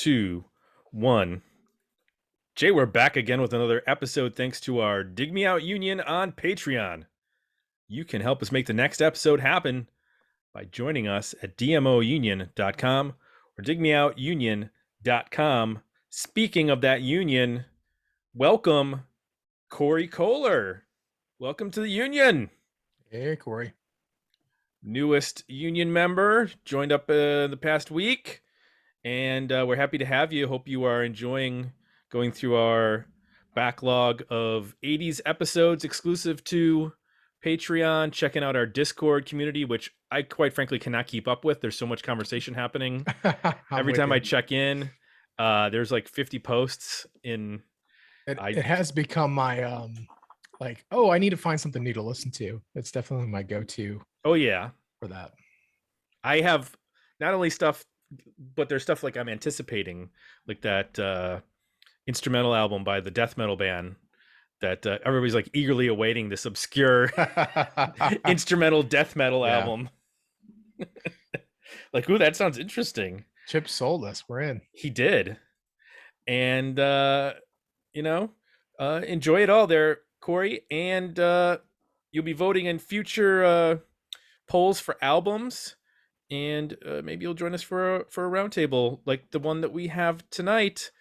2, 1. Jay, we're back again with another episode thanks to our Dig Me Out Union on Patreon. You can help us make the next episode happen by joining us at dmounion.com or digmeoutunion.com. Speaking of that union, welcome Corey Kohler. Welcome to the union. Hey, Corey. Newest union member, joined up the past week. And we're happy to have you. Hope you are enjoying going through our backlog of 80s episodes exclusive to Patreon, checking out our Discord community, which I quite frankly cannot keep up with. There's so much conversation happening. Every time I check in, there's like 50 posts in. It has become my I need to find something new to listen to. It's definitely my go-to. Oh yeah, for that. I have not only stuff, but there's stuff like I'm anticipating, like that instrumental album by the death metal band that everybody's like eagerly awaiting, this obscure instrumental death metal album. Like, ooh, that sounds interesting. Chip sold us. We're in. He did. And enjoy it all there, Corey. And you'll be voting in future polls for albums. And maybe you'll join us for a roundtable like the one that we have tonight.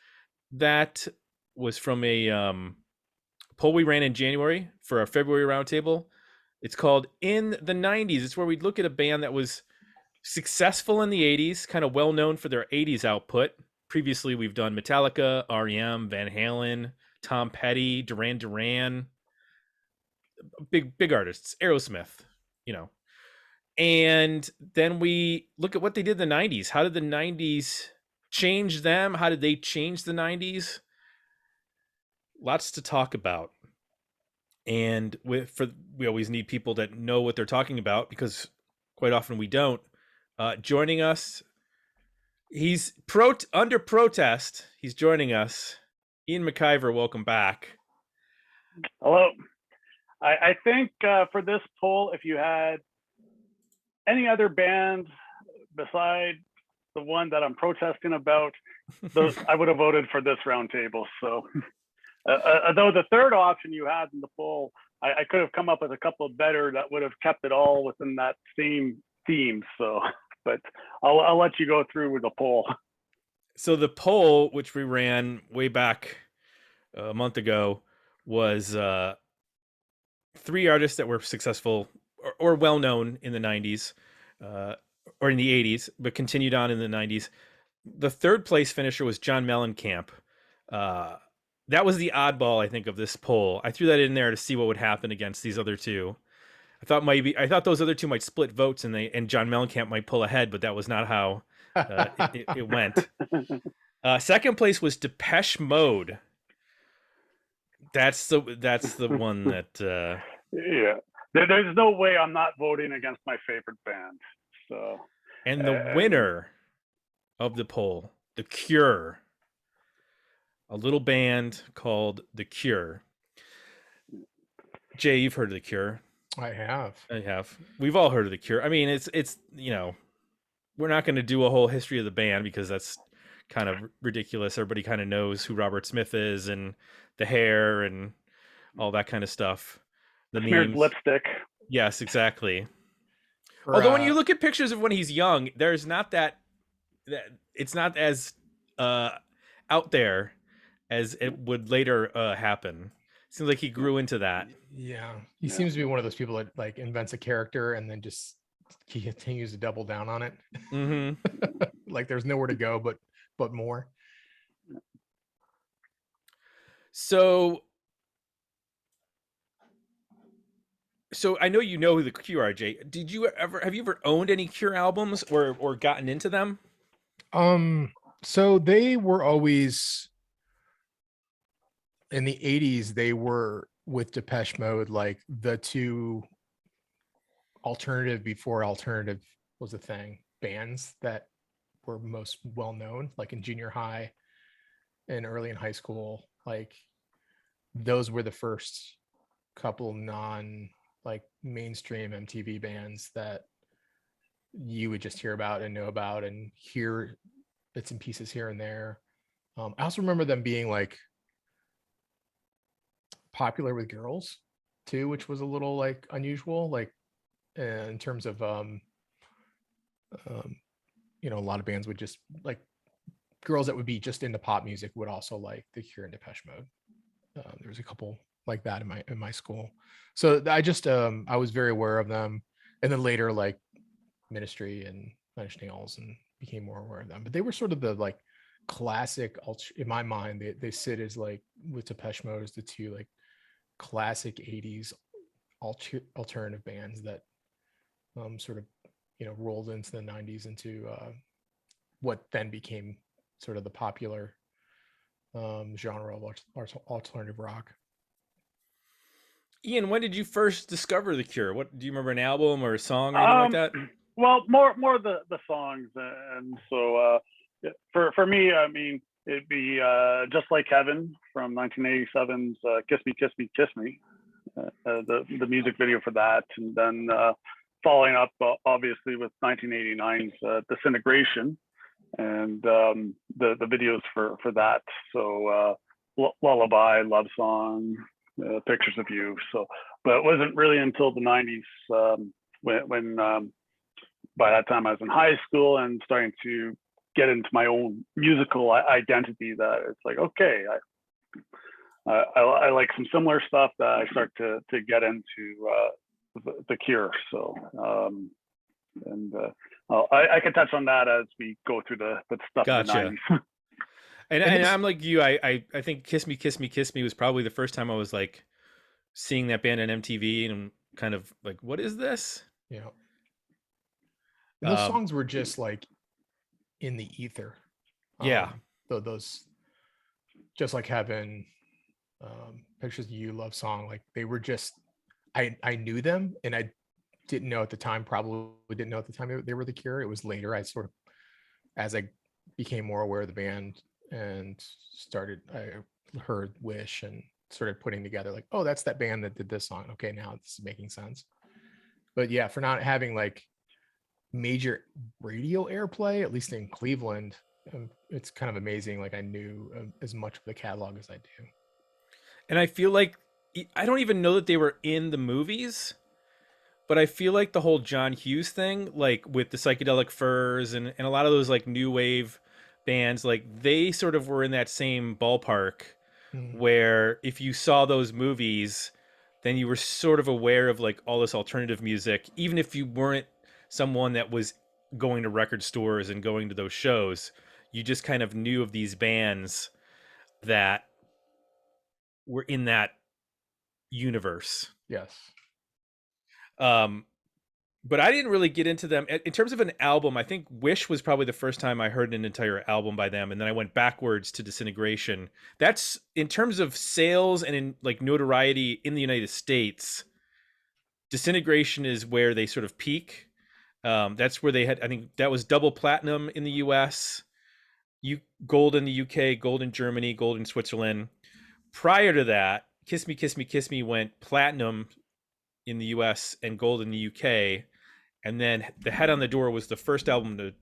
That was from a poll we ran in January for our February roundtable. It's called In the 90s. It's where we look at a band that was successful in the 80s, kind of well known for their 80s output. Previously, we've done Metallica, REM, Van Halen, Tom Petty, Duran Duran, big artists, Aerosmith, And then we look at what they did in the 90s. How did the 90s change them? How did they change the 90s? Lots to talk about. And we always need people that know what they're talking about, because quite often we don't. Joining us, he's under protest. He's joining us. Ian McIver, welcome back. Hello. I think for this poll, if you had any other band beside the one that I'm protesting about, I would have voted for this roundtable. So, though the third option you had in the poll, I could have come up with a couple of better that would have kept it all within that same theme. So, but I'll let you go through with the poll. So the poll, which we ran way back a month ago, was 3 artists that were successful or well-known in the 90s or in the 80s, but continued on in the 90s. The third place finisher was John Mellencamp. That was the oddball, I think, of this poll. I threw that in there to see what would happen against these other two. I thought those other two might split votes and John Mellencamp might pull ahead, but that was not how it went. Second place was Depeche Mode. That's the one that. Yeah, there's no way I'm not voting against my favorite band. So. And the winner of the poll, The Cure. A little band called The Cure. Jay, you've heard of The Cure. I have. We've all heard of The Cure. I mean, it's we're not going to do a whole history of the band because that's kind of ridiculous. Everybody kind of knows who Robert Smith is and the hair and all that kind of stuff. The smeared lipstick. Yes, exactly. Although when you look at pictures of when he's young, there's not that it's not as out there as it would later happen. Seems like he grew into that. Yeah, he seems to be one of those people that like invents a character and then just he continues to double down on it. Mm-hmm. Like there's nowhere to go but more. So I know you know who the Cure are, Jay. Have you ever owned any Cure albums or gotten into them? So they were always in the 80s, they were with Depeche Mode, like the two alternative before alternative was a thing, bands that were most well known, like in junior high and early in high school. Like those were the first couple like mainstream MTV bands that you would just hear about and know about and hear bits and pieces here and there. I also remember them being like popular with girls too, which was a little like unusual, like in terms of um, you know, a lot of bands would just like girls that would be just into pop music would also like The Cure and Depeche Mode. There was a couple like that in my school, so I just I was very aware of them, and then later like Ministry and Nine Inch Nails and became more aware of them. But they were sort of the like classic in my mind. They sit as like with Depeche Mode as the two like classic 80s alternative bands that sort of, you know, rolled into the 90s into what then became sort of the popular genre of alternative rock. Ian, when did you first discover The Cure? What do you remember, an album or a song or anything like Um, that? well, more the songs, and so for me, I mean, it'd be Just Like Heaven from 1987's "Kiss Me, Kiss Me, Kiss Me," the music video for that, and then following up obviously with 1989's "Disintegration," and the videos for that. So Lullaby, Love Song, Pictures of You. So, but it wasn't really until the 90s when by that time I was in high school and starting to get into my own musical identity that it's like, okay, I like some similar stuff that I start to get into the Cure. So and I can touch on that as we go through the stuff of the Gotcha. 90s. And I'm like you. I think "Kiss Me, Kiss Me, Kiss Me" was probably the first time I was like seeing that band on MTV, and I'm kind of like, what is this? Yeah, and those songs were just like in the ether. Yeah. Those Just Like Heaven, Pictures of You, Love Song, like they were just, I knew them, and I didn't know at the time, probably didn't know at the time they were The Cure. It was later I sort of, as I became more aware of the band and I heard Wish and started putting together like, oh, that's that band that did this song. Okay, now this is making sense. But yeah, for not having like major radio airplay, at least in Cleveland, it's kind of amazing. Like I knew as much of the catalog as I do. And I feel like I don't even know that they were in the movies, but I feel like the whole John Hughes thing, like with the Psychedelic Furs and a lot of those like new wave bands, like they sort of were in that same ballpark where if you saw those movies, then you were sort of aware of like all this alternative music, even if you weren't someone that was going to record stores and going to those shows. You just kind of knew of these bands that were in that universe. Yes. Um, but I didn't really get into them in terms of an album. I think Wish was probably the first time I heard an entire album by them, and then I went backwards to Disintegration. That's in terms of sales and in like notoriety in the United States. Disintegration is where they sort of peak. That's where they had. I think that was double platinum in the U.S., gold in the U.K., gold in Germany, gold in Switzerland. Prior to that, Kiss Me, Kiss Me, Kiss Me went platinum in the US and gold in the UK. And then The Head on the Door was the first album to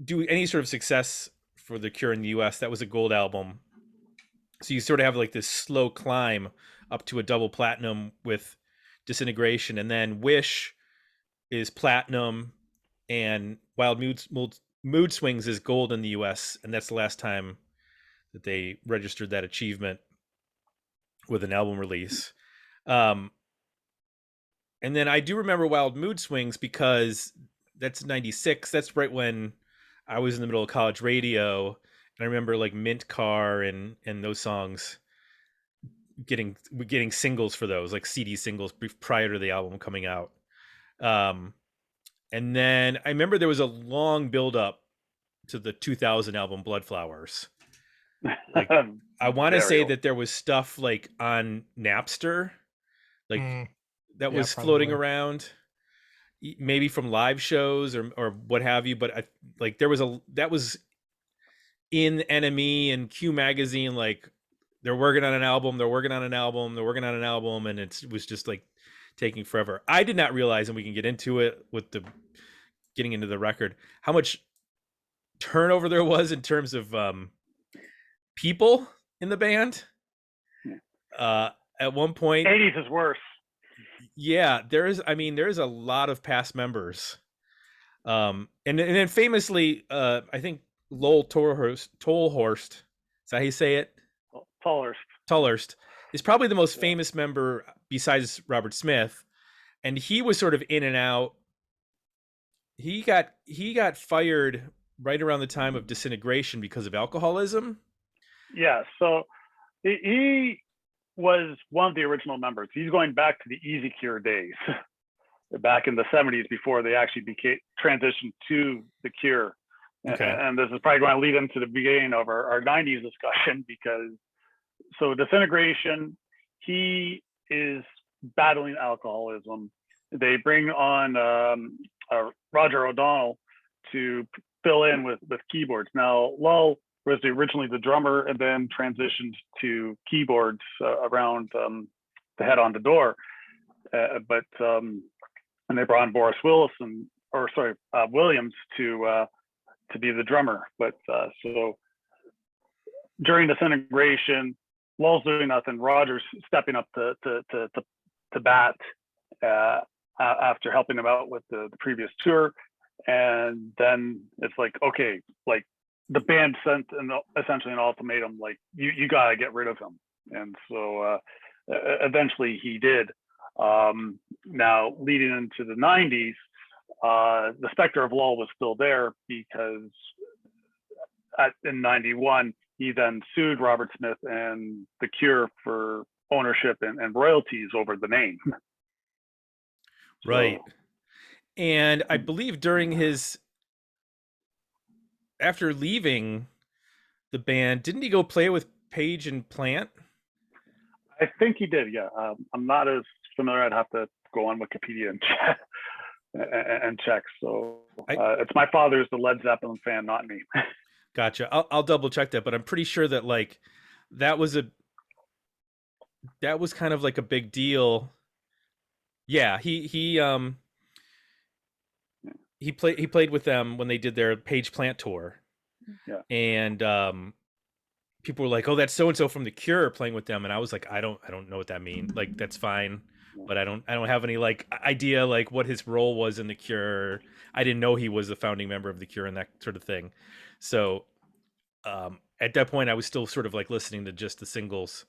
do any sort of success for The Cure in the US. That was a gold album. So you sort of have like this slow climb up to a double platinum with Disintegration. And then Wish is platinum, and Wild Mood Swings is gold in the US. And that's the last time that they registered that achievement with an album release. And then I do remember Wild Mood Swings because that's 96. That's right when I was in the middle of college radio. And I remember like Mint Car and those songs getting singles for those, like CD singles prior to the album coming out. And then I remember there was a long build up to the 2000 album Bloodflowers. Like I want to say that there was stuff like on Napster, like that was floating around, maybe from live shows or what have you. But like there was that was in NME and Q Magazine, like they're working on an album, and it was just like taking forever. I did not realize, and we can get into it with the getting into the record, how much turnover there was in terms of people in the band. At one point, 80s is worse. yeah, there's a lot of past members. And then famously, I think Lowell Tolhurst, is that how you say it? Tolhurst is probably the most famous member besides Robert Smith, and he was sort of in and out. He got fired right around the time of Disintegration because of alcoholism. Yeah, so he was one of the original members. He's going back to the Easy Cure days, back in the 70s before they actually transitioned to the Cure. Okay. And this is probably going to lead into the beginning of our 90s discussion, because so Disintegration, he is battling alcoholism. They bring on Roger O'Donnell to fill in with keyboards. Now, Lull was originally the drummer and then transitioned to keyboards around the Head on the Door. And they brought on Williams to be the drummer. But so during Disintegration, Lull's doing nothing. Roger's stepping up to bat after helping him out with the previous tour. And then it's like, okay, like the band sent essentially an ultimatum, like you gotta get rid of him. And so eventually he did. Now leading into the 90s, the specter of Lull was still there, because in 91 he then sued Robert Smith and the Cure for ownership and royalties over the name. Right. So, and I believe after leaving the band, didn't he go play with Page and Plant? I think he did, yeah. I'm not as familiar. I'd have to go on Wikipedia and check. So it's my father's the Led Zeppelin fan, not me. Gotcha. I'll double check that, but I'm pretty sure that like that was kind of like a big deal. Yeah, he played with them when they did their Page Plant tour. Yeah. And people were like, "Oh, that's so and so from the Cure playing with them," and I was like, "I don't know what that means. Like, that's fine, but I don't have any like idea like what his role was in the Cure. I didn't know he was a founding member of the Cure and that sort of thing." So at that point, I was still sort of like listening to just the singles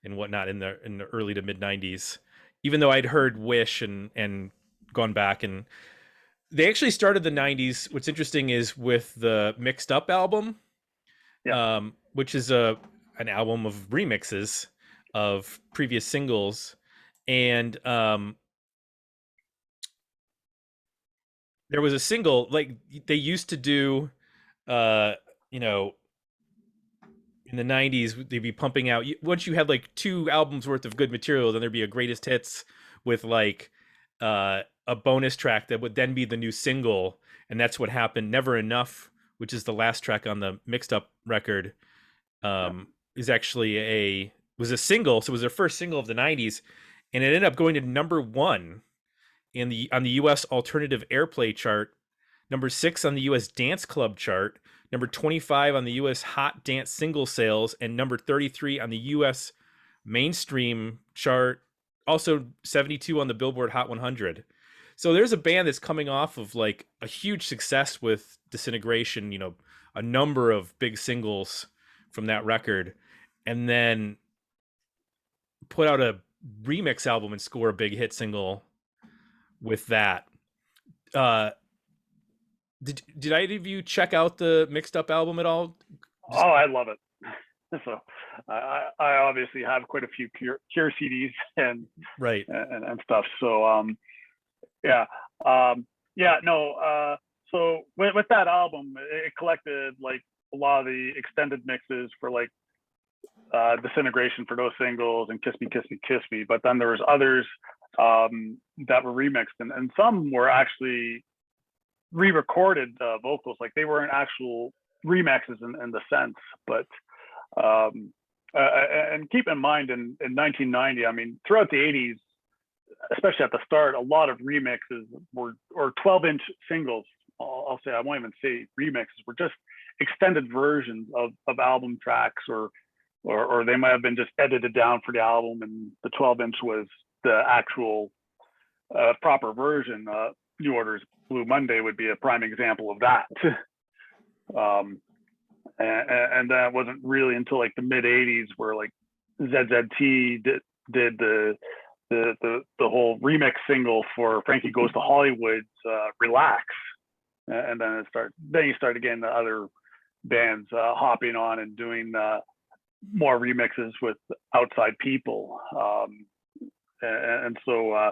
and whatnot in the early to mid 90s, even though I'd heard Wish and gone back. And they actually started the 90s. What's interesting is with the Mixed Up album, which is an album of remixes of previous singles. And there was a single, like they used to do, in the 90s, they'd be pumping out, once you had like 2 albums worth of good material, then there'd be a greatest hits with like a bonus track that would then be the new single. And that's what happened. Never Enough, which is the last track on the Mixed Up record, is actually was a single. So it was their first single of the 90s. And it ended up going to number 1 on the US Alternative Airplay chart, number 6 on the US Dance Club chart, number 25 on the US Hot Dance Single Sales, and number 33 on the US Mainstream chart, also 72 on the Billboard Hot 100. So there's a band that's coming off of like a huge success with Disintegration, a number of big singles from that record, and then put out a remix album and score a big hit single with that. Did either of you check out the Mixed Up album at all? Oh, I love it. So I obviously have quite a few Cure CDs and stuff. So so with that album, it collected like a lot of the extended mixes for like Disintegration for those singles and Kiss Me, Kiss Me, Kiss Me. But then there was others that were remixed, and some were actually re-recorded vocals. Like they weren't actual remixes in the sense, but and keep in mind in 1990, I mean, throughout the 80s, especially at the start, a lot of remixes were 12-inch singles I'll say, I won't even say remixes, were just extended versions of album tracks, or they might have been just edited down for the album, and the 12-inch was the actual proper version. New Order's Blue Monday would be a prime example of that. And that wasn't really until like the mid 80s where like ZZT did the whole remix single for Frankie Goes to Hollywood's Relax. And then you start getting the other bands hopping on and doing more remixes with outside people. And so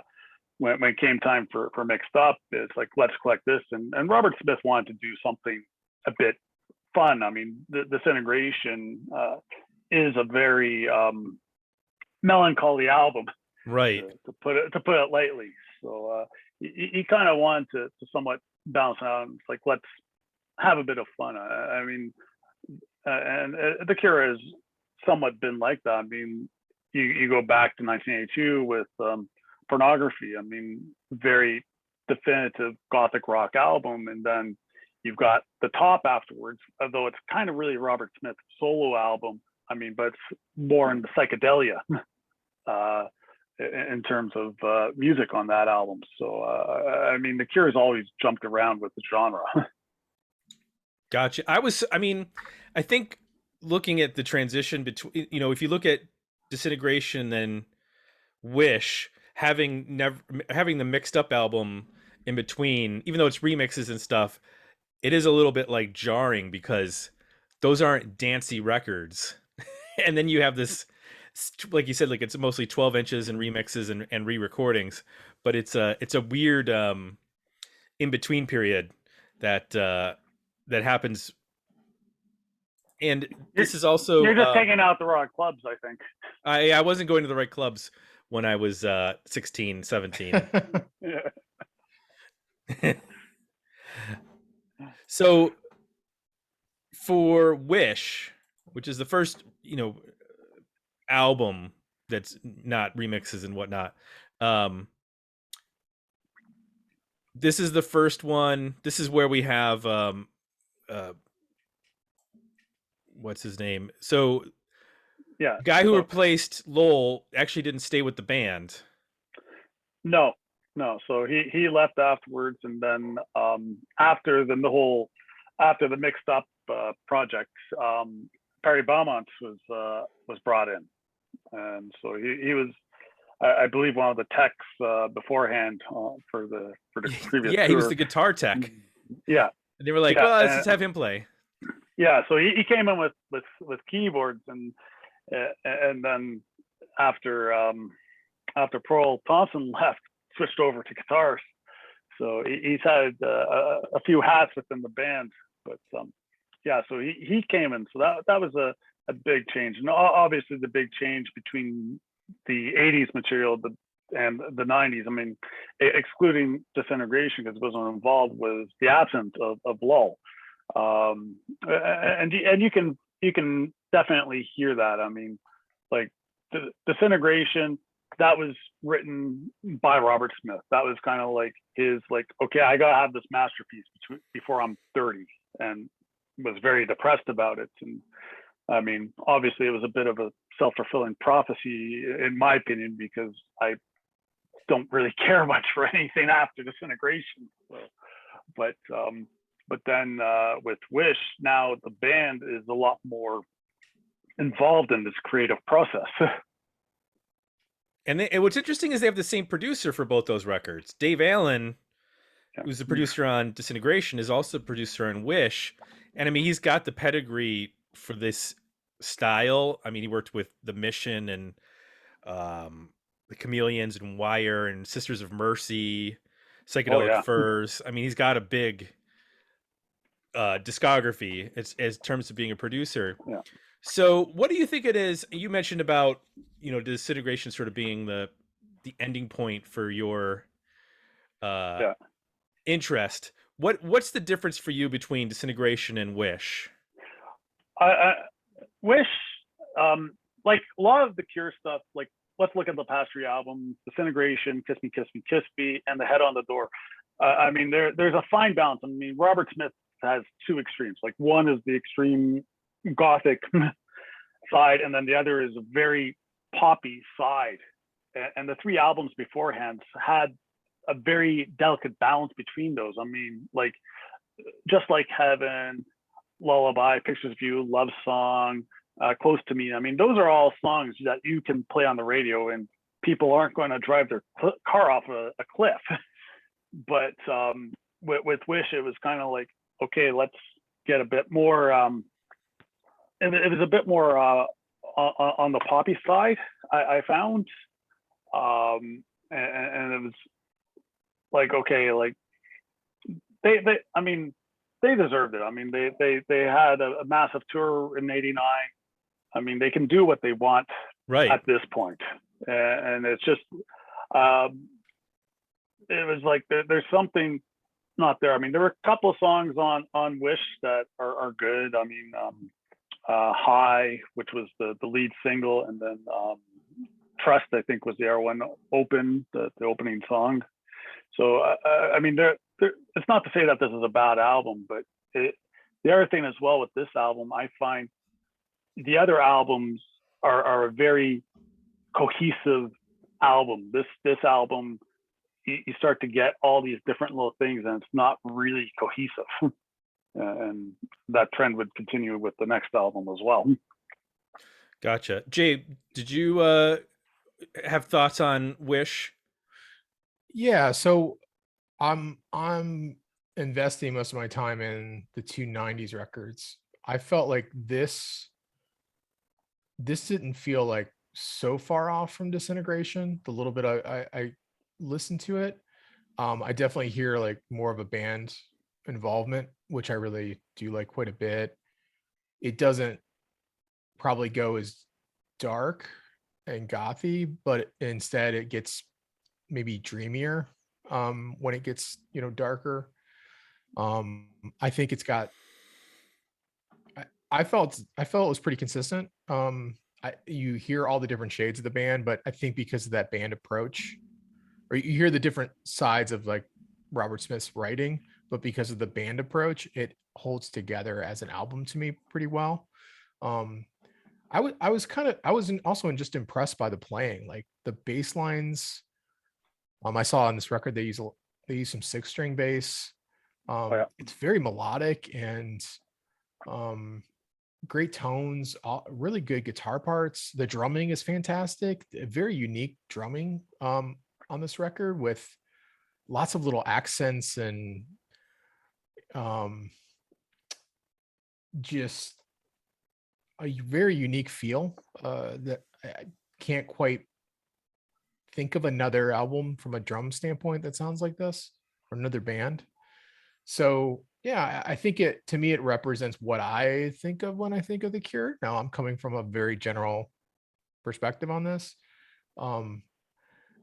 when it came time for Mixed Up, it's like, let's collect this. And Robert Smith wanted to do something a bit fun. I mean, the Disintegration is a very melancholy album, Right. to put it lightly. So he kind of wanted to somewhat balance it out. It's like, let's have a bit of fun. I mean, and The Cure has somewhat been like that. I mean, you go back to 1982 with Pornography. I mean, very definitive gothic rock album, and then you've got The Top afterwards, although it's kind of really Robert Smith's solo album. I mean, but it's more in the psychedelia in terms of music on that album. So, I mean, The Cure has always jumped around with the genre. Gotcha. I think looking at the transition between, if you look at Disintegration, then Wish, having the Mixed Up album in between, even though it's remixes and stuff, it is a little bit like jarring because those aren't dancey records. And then you have this, like you said, like it's mostly 12 inches and remixes and re-recordings, but it's a weird in-between period that happens. And this is also, you're just hanging out the wrong clubs, I think. I wasn't going to the right clubs when I was 16, 17. Yeah. So for Wish, which is the first, album that's not remixes and whatnot, this is the first one. This is where we have what's his name? So yeah, guy who replaced Lowell actually didn't stay with the band. No. So he left afterwards, and then after the Mixed Up project, Perry Beaumont was brought in, and so he was, I believe, one of the techs beforehand for the previous. Yeah, tour. He was the guitar tech. Yeah, and they were like, well, let's just have him play. Yeah, so he came in with keyboards, and then after Pearl Thompson left, switched over to guitars. So he's had a few hats within the band, but yeah, so he came in. So that was a big change, and obviously the big change between the 80s material and the 90s. I mean, excluding Disintegration because it wasn't involved, was the absence of Lull. And you can definitely hear that. I mean, like the Disintegration, that was written by Robert Smith. That was kind of like his, like, okay, I gotta have this masterpiece before I'm 30, and was very depressed about it. And I mean, obviously it was a bit of a self-fulfilling prophecy in my opinion, because I don't really care much for anything after Disintegration. So, but then with Wish, now the band is a lot more involved in this creative process. And what's interesting is they have the same producer for both those records. Dave Allen, who's the producer on Disintegration, is also the producer on Wish. And I mean, he's got the pedigree for this style. I mean, he worked with The Mission and the Chameleons and Wire and Sisters of Mercy, Psychedelic Furs. I mean, he's got a big discography as terms of being a producer. Yeah. So what do you think it is? You mentioned about, Disintegration sort of being the ending point for your interest. What's the difference for you between Disintegration and Wish? Wish, like a lot of the Cure stuff, like let's look at the past three albums: Disintegration, Kiss Me, Kiss Me, Kiss Me, and The Head on the Door. I mean, there's a fine balance. I mean, Robert Smith has two extremes. Like one is the extreme gothic side, and then the other is a very poppy side. And the three albums beforehand had a very delicate balance between those. I mean, like Just Like Heaven, Lullaby, Pictures of You, Love Song, Close to Me. I mean, those are all songs that you can play on the radio and people aren't going to drive their car off a cliff. But with Wish, it was kind of like, okay, let's get a bit more. It was a bit more on the poppy side, I found, and it was like, okay, like they I mean, they deserved it. I mean, they had a massive tour in '89. I mean, they can do what they want at this point, and it's just. It was like there's something not there. I mean, there were a couple of songs on Wish that are good. I mean, High, which was the lead single, and then Trust, I think, was the other one, Open, the opening song. So I mean, it's not to say that this is a bad album, but the other thing as well with this album, I find the other albums are a very cohesive album. This album, you start to get all these different little things and it's not really cohesive. And that trend would continue with the next album as well. Gotcha. Jay, did you have thoughts on Wish? Yeah, so I'm investing most of my time in the two 90s records. I felt like this didn't feel like so far off from Disintegration. The little bit I listened to it, I definitely hear like more of a band involvement, which I really do like quite a bit. It doesn't probably go as dark and gothy, but instead it gets maybe dreamier when it gets, darker. I think it's got I felt it was pretty consistent. You hear all the different shades of the band, but I think because of that band approach, or you hear the different sides of like Robert Smith's writing, but because of the band approach, it holds together as an album to me pretty well. I was also just impressed by the playing, like the bass lines. I saw on this record they use some 6-string bass. It's very melodic and great tones, really good guitar parts. The drumming is fantastic. Very unique drumming on this record with lots of little accents and just a very unique feel that I can't quite think of another album from a drum standpoint that sounds like this, or another band. So yeah, I think to me it represents what I think of when I think of The Cure. Now I'm coming from a very general perspective on this. I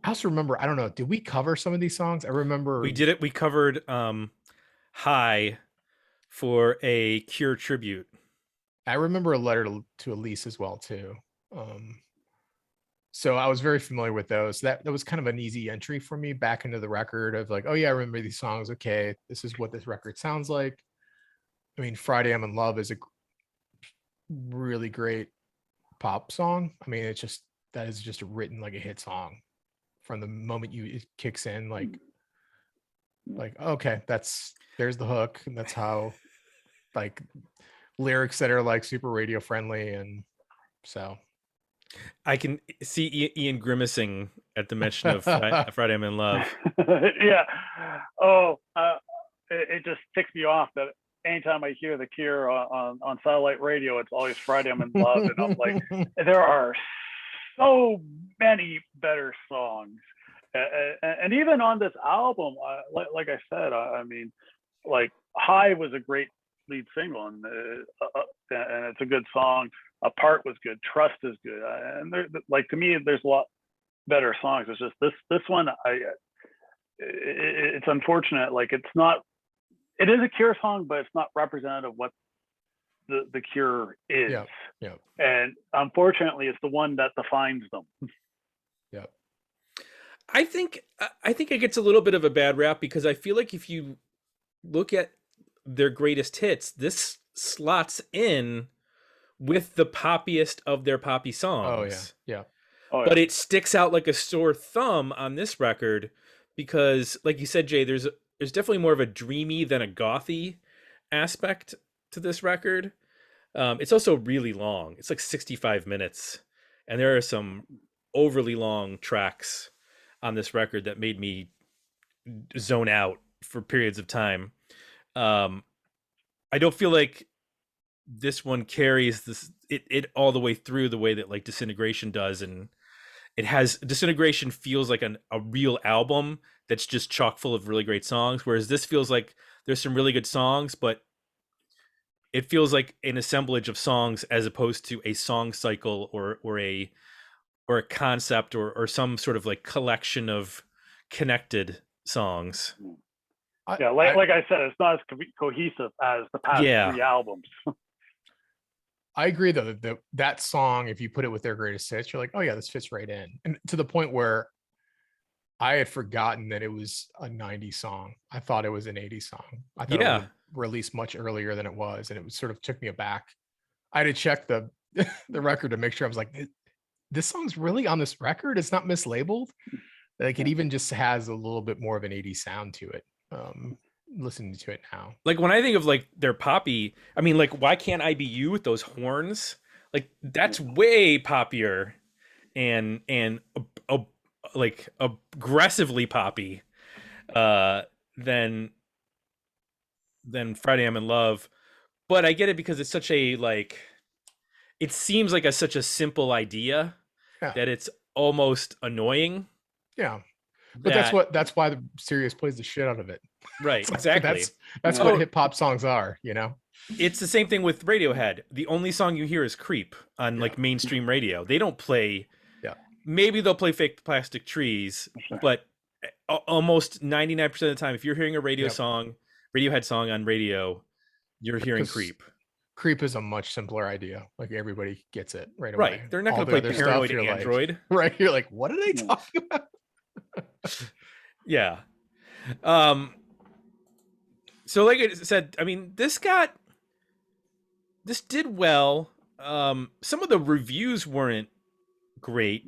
also remember, I don't know, did we cover some of these songs? I remember we did it. We covered High for a Cure tribute. I remember a letter to Elise as well too. So I was very familiar with those. That was kind of an easy entry for me back into the record of like, oh yeah, I remember these songs. Okay, this is what this record sounds like. I mean, Friday I'm in Love is a really great pop song. I mean, that is just written like a hit song from the moment it kicks in, like okay, there's the hook, and that's how, like, lyrics that are like super radio friendly. And so I can see Ian grimacing at the mention of Friday I'm in Love. Yeah. Oh, it just ticks me off that anytime I hear The Cure on satellite radio, it's always Friday I'm in Love. And I'm like, there are so many better songs. And even on this album, like I said, I mean, like High was a great lead single, and it's a good song. Apart was good. Trust is good. And like, to me, there's a lot better songs. It's just this one, it's unfortunate. Like, it is a Cure song, but it's not representative of what the Cure is. Yeah. And unfortunately, it's the one that defines them. Yeah. I think it gets a little bit of a bad rap because I feel like if you look at their greatest hits, this slots in with the poppiest of their poppy Oh yeah, songs. yeah. Oh But yeah. it sticks out like a sore thumb on this record because, like you said, Jay, there's definitely more of a dreamy than a gothy aspect to this record. It's also really long. It's like 65 minutes, and there are some overly long tracks on this record that made me zone out for periods of time. Um, I don't feel like this one carries it all the way through the way that like Disintegration does, and it has Disintegration feels like a real album that's just chock full of really great songs, whereas this feels like there's some really good songs, but it feels like an assemblage of songs as opposed to a song cycle or a concept or some sort of like collection of connected songs. Yeah, like I said, it's not as cohesive as the past Yeah. 3 albums. I agree though that song, if you put it with their greatest hits, you're like, oh yeah, this fits right in. And to the point where I had forgotten that it was a 90s song. I thought it was an 80s song. I thought it Yeah. was released much earlier than it was, and it was sort of took me aback. I had to check the the record to make sure. I was like, this song's really on this record. It's not mislabeled. Like it even just has a little bit more of an 80s sound to it. Listening to it now. Like when I think of like their poppy, I mean, like why can't I be you with those horns? Like that's way poppier and like aggressively poppy uh than Friday I'm in Love. But I get it because it's such a like it seems like such a simple idea Yeah. that it's almost annoying. Yeah. But that's why the Sirius plays the shit out of it. Right, Like, exactly. that's what hip hop songs are, you know. It's the same thing with Radiohead. The only song you hear is Creep on like mainstream radio. They don't play. Yeah. Maybe they'll play Fake Plastic Trees, but almost 99% of the time, if you're hearing a Radiohead song on radio, you're hearing Creep. Creep is a much simpler idea. Like everybody gets it right away. Right. They're not going to play Paranoid Android. Like, right. You're like, what are they talking about? Yeah. So like I said, I mean, this did well. Some of the reviews weren't great.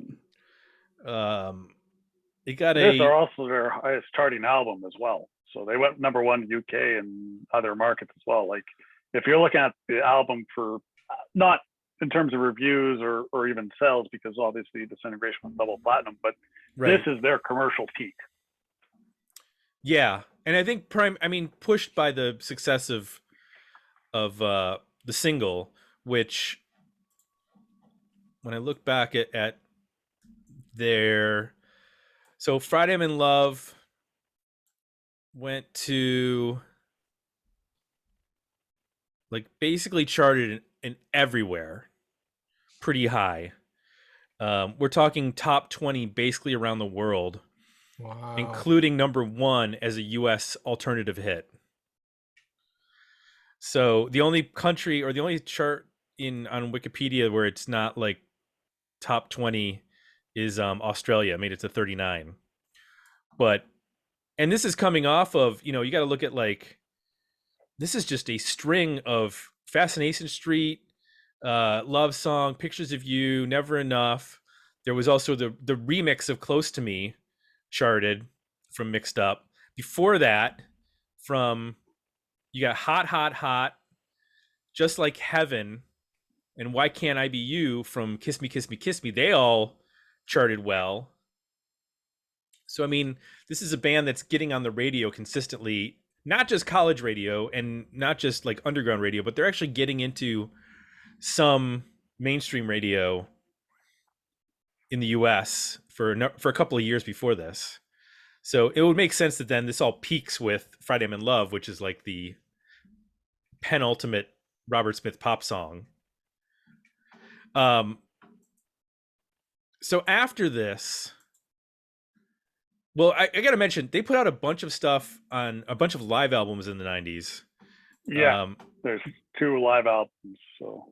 It got These are also their highest charting album as well. So they went #1 in UK and other markets as well. Like if you're looking at the album for not in terms of reviews or even sales, because obviously Disintegration was double platinum, but this is their commercial peak. Yeah. And I think pushed by the success of the single, which when I look back at their so Friday I'm in Love went to like basically charted in everywhere pretty high. We're talking top 20 basically around the world. Wow. Including #1 as a US alternative hit. So the only country or the only chart on Wikipedia where it's not like top 20 is Australia. Made it to 39. And this is coming off of, you got to look at like this is just a string of Fascination Street, Love Song, Pictures of You, Never Enough. There was also the remix of Close to Me charted from Mixed Up. Before that, you got Hot Hot Hot, Just Like Heaven, and Why Can't I Be You from Kiss Me Kiss Me Kiss Me. They all charted well. So I mean, this is a band that's getting on the radio consistently, not just college radio and not just like underground radio, but they're actually getting into some mainstream radio in the US for a couple of years before this. So it would make sense that then this all peaks with Friday I'm in Love, which is like the penultimate Robert Smith pop song. So after this, well, I got to mention, they put out a bunch of stuff on a bunch of live albums in the 90s. Yeah, there's 2 live albums. So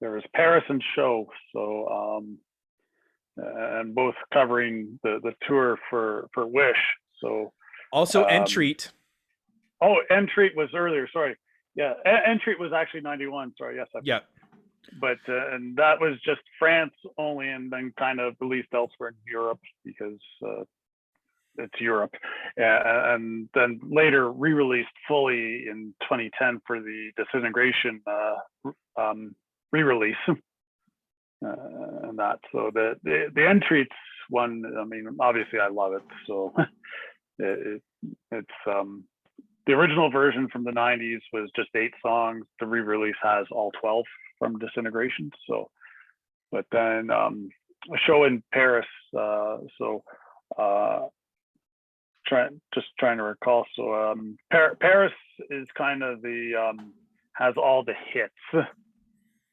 there was Paris and Show. So and both covering the tour for Wish. So also Entreat. Oh, Entreat was earlier. Sorry, yeah, Entreat was actually 91. Sorry, yes, Yeah. But and that was just France only, and then kind of released elsewhere in Europe because it's Europe, and then later re-released fully in 2010 for the Disintegration re-release. And that, so the Entreats one, I mean, obviously I love it. So it's the original version from the 90s was just 8 songs. The re-release has all 12 from Disintegration. So, but then a show in Paris. Trying to recall. So Paris is kind of the has all the hits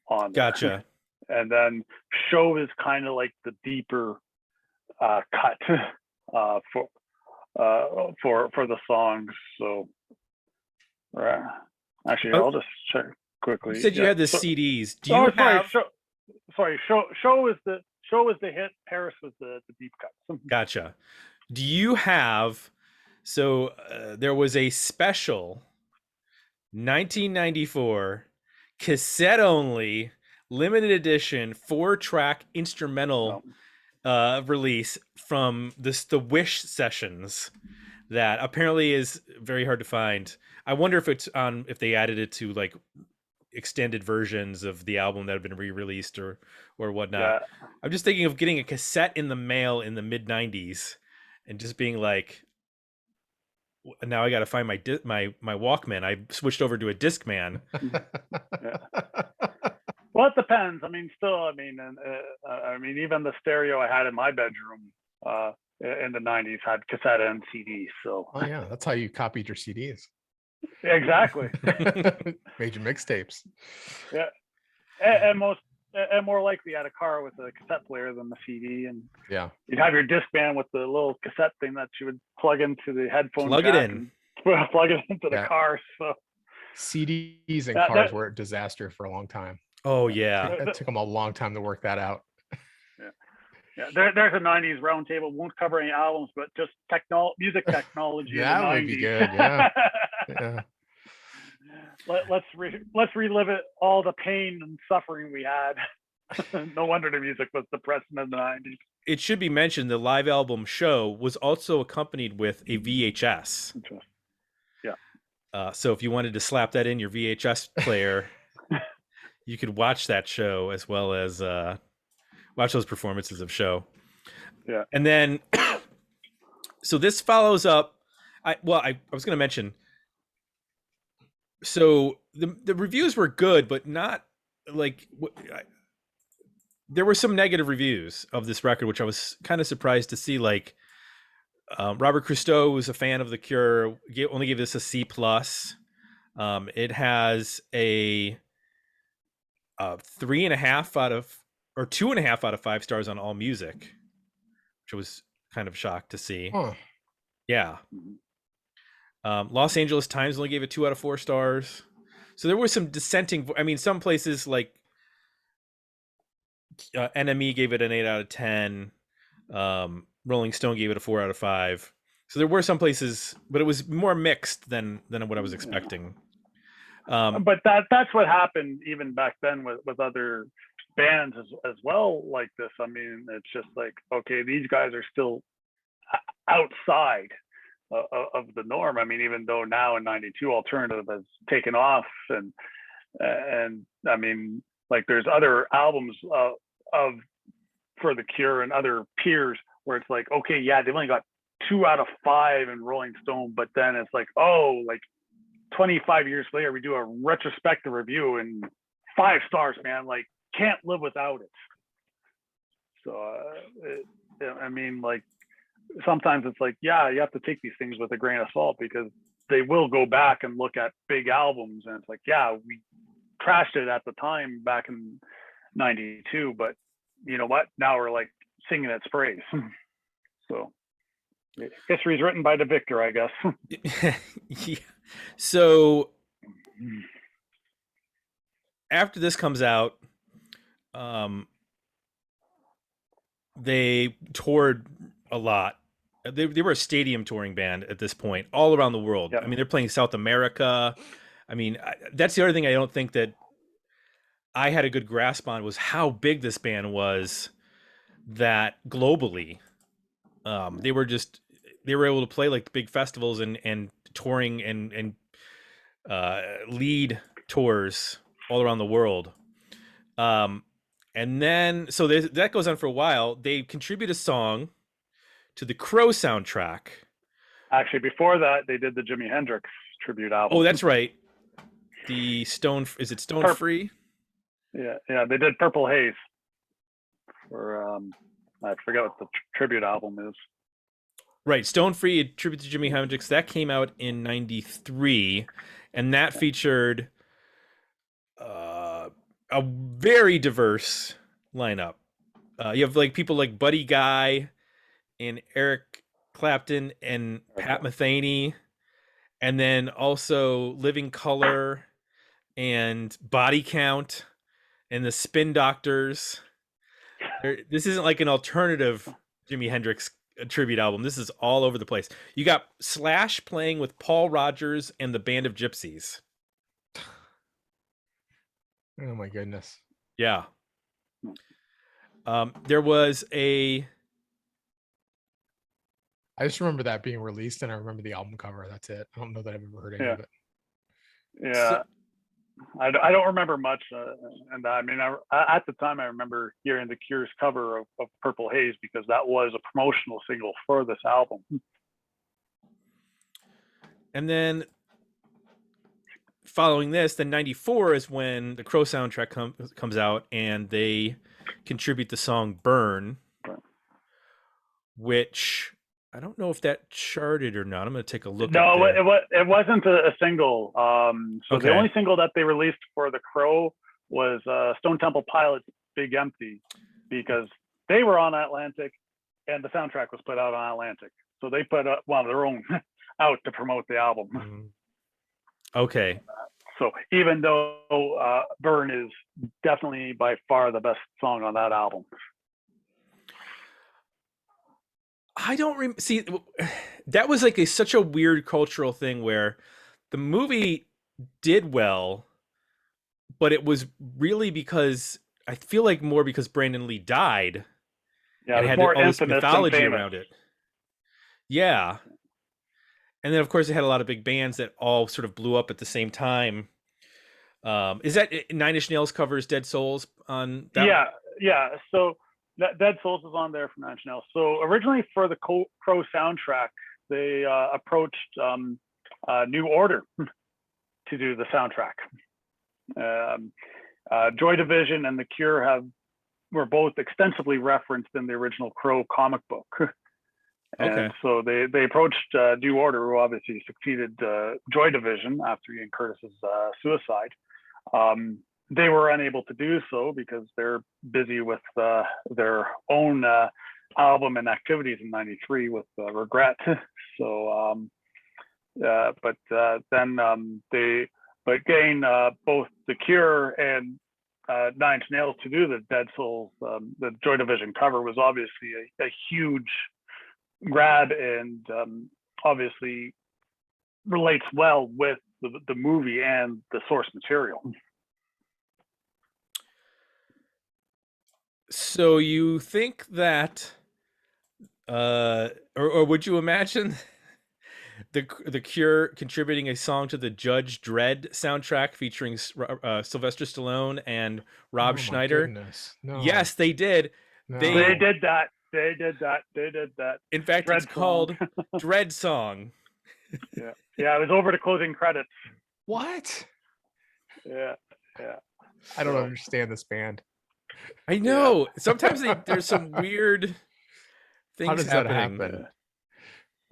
on there. Gotcha. And then show is kind of like the deeper cut for the songs. So actually, I'll just check quickly. You said you had the CDs. Do you have? Show is the hit. Paris was the deep cut. Gotcha. Do you have? So there was a special 1994 cassette only limited edition 4-track instrumental release from the Wish sessions that apparently is very hard to find. I wonder if it's on, if they added it to like extended versions of the album that have been re-released or whatnot. Yeah. I'm just thinking of getting a cassette in the mail in the mid 90s and just being like, now I got to find my Walkman. I switched over to a Discman. Yeah. Well, it depends. I mean, still, I mean, even the stereo I had in my bedroom in the 90s had cassette and CDs. So. Oh yeah, that's how you copied your CDs. Exactly. Major mixtapes. Yeah, and more likely you had a car with a cassette player than the CD, and yeah, you'd have your Discman with the little cassette thing that you would plug into the headphone. Plug it in. Plug it into the car. So CDs and cars were a disaster for a long time. Oh yeah, it took them a long time to work that out. Yeah, there's a 90s roundtable. Won't cover any albums, but just music technology. That would be good. Yeah. Yeah. Let's relive it, all the pain and suffering we had. No wonder the music was depressing in the 90s. It should be mentioned the live album Show was also accompanied with a VHS. Yeah. So if you wanted to slap that in your VHS player, you could watch that show as well as watch those performances of Show. Yeah. And then, so this follows up. I was going to mention. So the reviews were good, but not like there were some negative reviews of this record, which I was kind of surprised to see. Like Robert Christou was a fan of The Cure, only gave this a C+. It has a 3.5 out of, or 2.5 out of 5 stars on AllMusic, which I was kind of shocked to see. Huh. Yeah. Los Angeles Times only gave it 2 out of 4 stars. So there was some dissenting. I mean, some places like NME gave it an 8 out of 10. Rolling Stone gave it a 4 out of 5. So there were some places, but it was more mixed than what I was expecting. But that's what happened even back then with other bands as well like this. I mean, it's just like, okay, these guys are still outside of the norm. I mean, even though now in 92 alternative has taken off, and I mean, like there's other albums of for The Cure and other peers where it's like, okay, yeah, they've only got 2 out of 5 in Rolling Stone, but then it's like, oh, like 25 years later we do a retrospective review and 5 stars, man, like can't live without it. So I mean, like sometimes it's like, yeah, you have to take these things with a grain of salt, because they will go back and look at big albums and it's like, yeah, we trashed it at the time back in 92, but you know what, now we're like singing its praise. So history's written by the victor, I guess. Yeah. So after this comes out, they toured a lot. They were a stadium touring band at this point, all around the world. Yep. I mean, they're playing South America. I mean, that's the other thing I don't think that I had a good grasp on was how big this band was. That globally, they were able to play like big festivals and touring and lead tours all around the world. And then so that goes on for a while. They contribute a song to the Crow soundtrack. Actually, before that, they did the Jimi Hendrix tribute album. Oh, that's right. The Stone, is it Stone Free? Yeah, they did Purple Haze. For I forget what the tribute album is. Right, Stone Free, a tribute to Jimi Hendrix. That came out in '93, and that featured a very diverse lineup. You have like people like Buddy Guy and Eric Clapton and Pat Metheny, and then also Living Colour and Body Count and the Spin Doctors. This isn't like an alternative Jimi Hendrix tribute album. This is all over the place. You got Slash playing with Paul Rogers and the Band of Gypsies. Oh my goodness. Yeah. There was I just remember that being released, and I remember the album cover. That's it. I don't know that I've ever heard any of it. Yeah. So, I don't remember much, and I mean, at the time, I remember hearing the Cure's cover of Purple Haze because that was a promotional single for this album. And then following this, then '94 is when the Crow soundtrack comes out, and they contribute the song "Burn," which I don't know if that charted or not. I'm going to take a look. No, it wasn't a single. So okay. The only single that they released for the Crow was Stone Temple Pilots' "Big Empty," because they were on Atlantic, and the soundtrack was put out on Atlantic. So they put one of their own out to promote the album. Okay. So even though "Burn" is definitely by far the best song on that album. I don't see that was like such a weird cultural thing where the movie did well, but it was really because I feel like more because Brandon Lee died. Yeah, and it had all this mythology around it. Yeah. And then of course it had a lot of big bands that all sort of blew up at the same time. Is that Nine Inch Nails covers Dead Souls on that? Yeah. So Dead Souls is on there from Nine Inch Nails. So originally for the Crow soundtrack, they approached New Order to do the soundtrack. Joy Division and The Cure were both extensively referenced in the original Crow comic book. And so they approached New Order, who obviously succeeded Joy Division after Ian Curtis's suicide. They were unable to do so because they're busy with their own album and activities in '93 with Regret. So, but getting both The Cure and Nine Inch Nails to do the Dead Souls, the Joy Division cover was obviously a huge grab, and obviously relates well with the movie and the source material. So you think that, or would you imagine the Cure contributing a song to the Judge Dredd soundtrack featuring Sylvester Stallone and Rob Schneider? Goodness. No. Yes, they did. No. They did that. They did that. In fact, Dread it's song. Called Dread Song. Yeah, it was over the closing credits. What? Yeah. I don't understand this band. I know. Yeah. Sometimes there's some weird things. How does happening. That happen?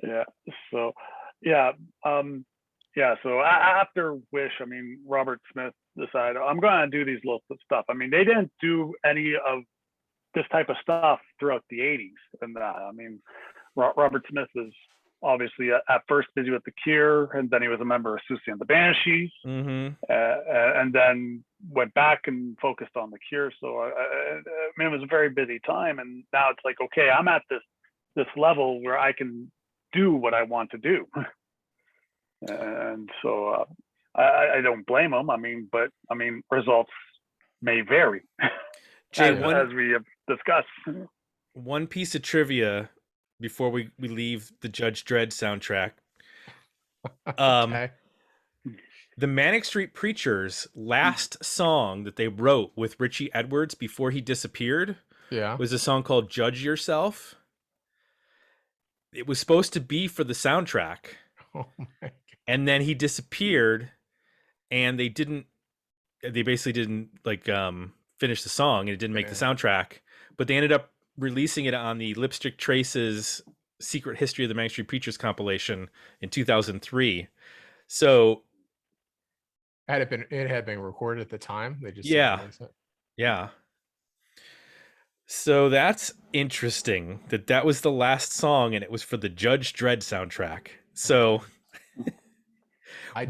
Yeah. So, So after Wish, I mean, Robert Smith decided I'm going to do these little stuff. I mean, they didn't do any of this type of stuff throughout the '80s, and I mean, Robert Smith is obviously at first busy with The Cure, and then he was a member of Susie and the Banshees, and then went back and focused on The Cure. So I mean, it was a very busy time, and now it's like, okay, I'm at this level where I can do what I want to do, and so I don't blame him. I mean, but I mean, results may vary, Jay, as we have discussed. One piece of trivia before we leave the Judge Dredd soundtrack. Okay. The Manic Street Preachers' last song that they wrote with Richie Edwards before he disappeared was a song called Judge Yourself. It was supposed to be for the soundtrack. Oh my God. And then he disappeared, and they basically didn't like finish the song, and it didn't make the soundtrack. But they ended up releasing it on the Lipstick Traces Secret History of the Manic Street Preachers compilation in 2003. So it had been recorded at the time. They just yeah. So that's interesting that was the last song, and it was for the Judge Dredd soundtrack. So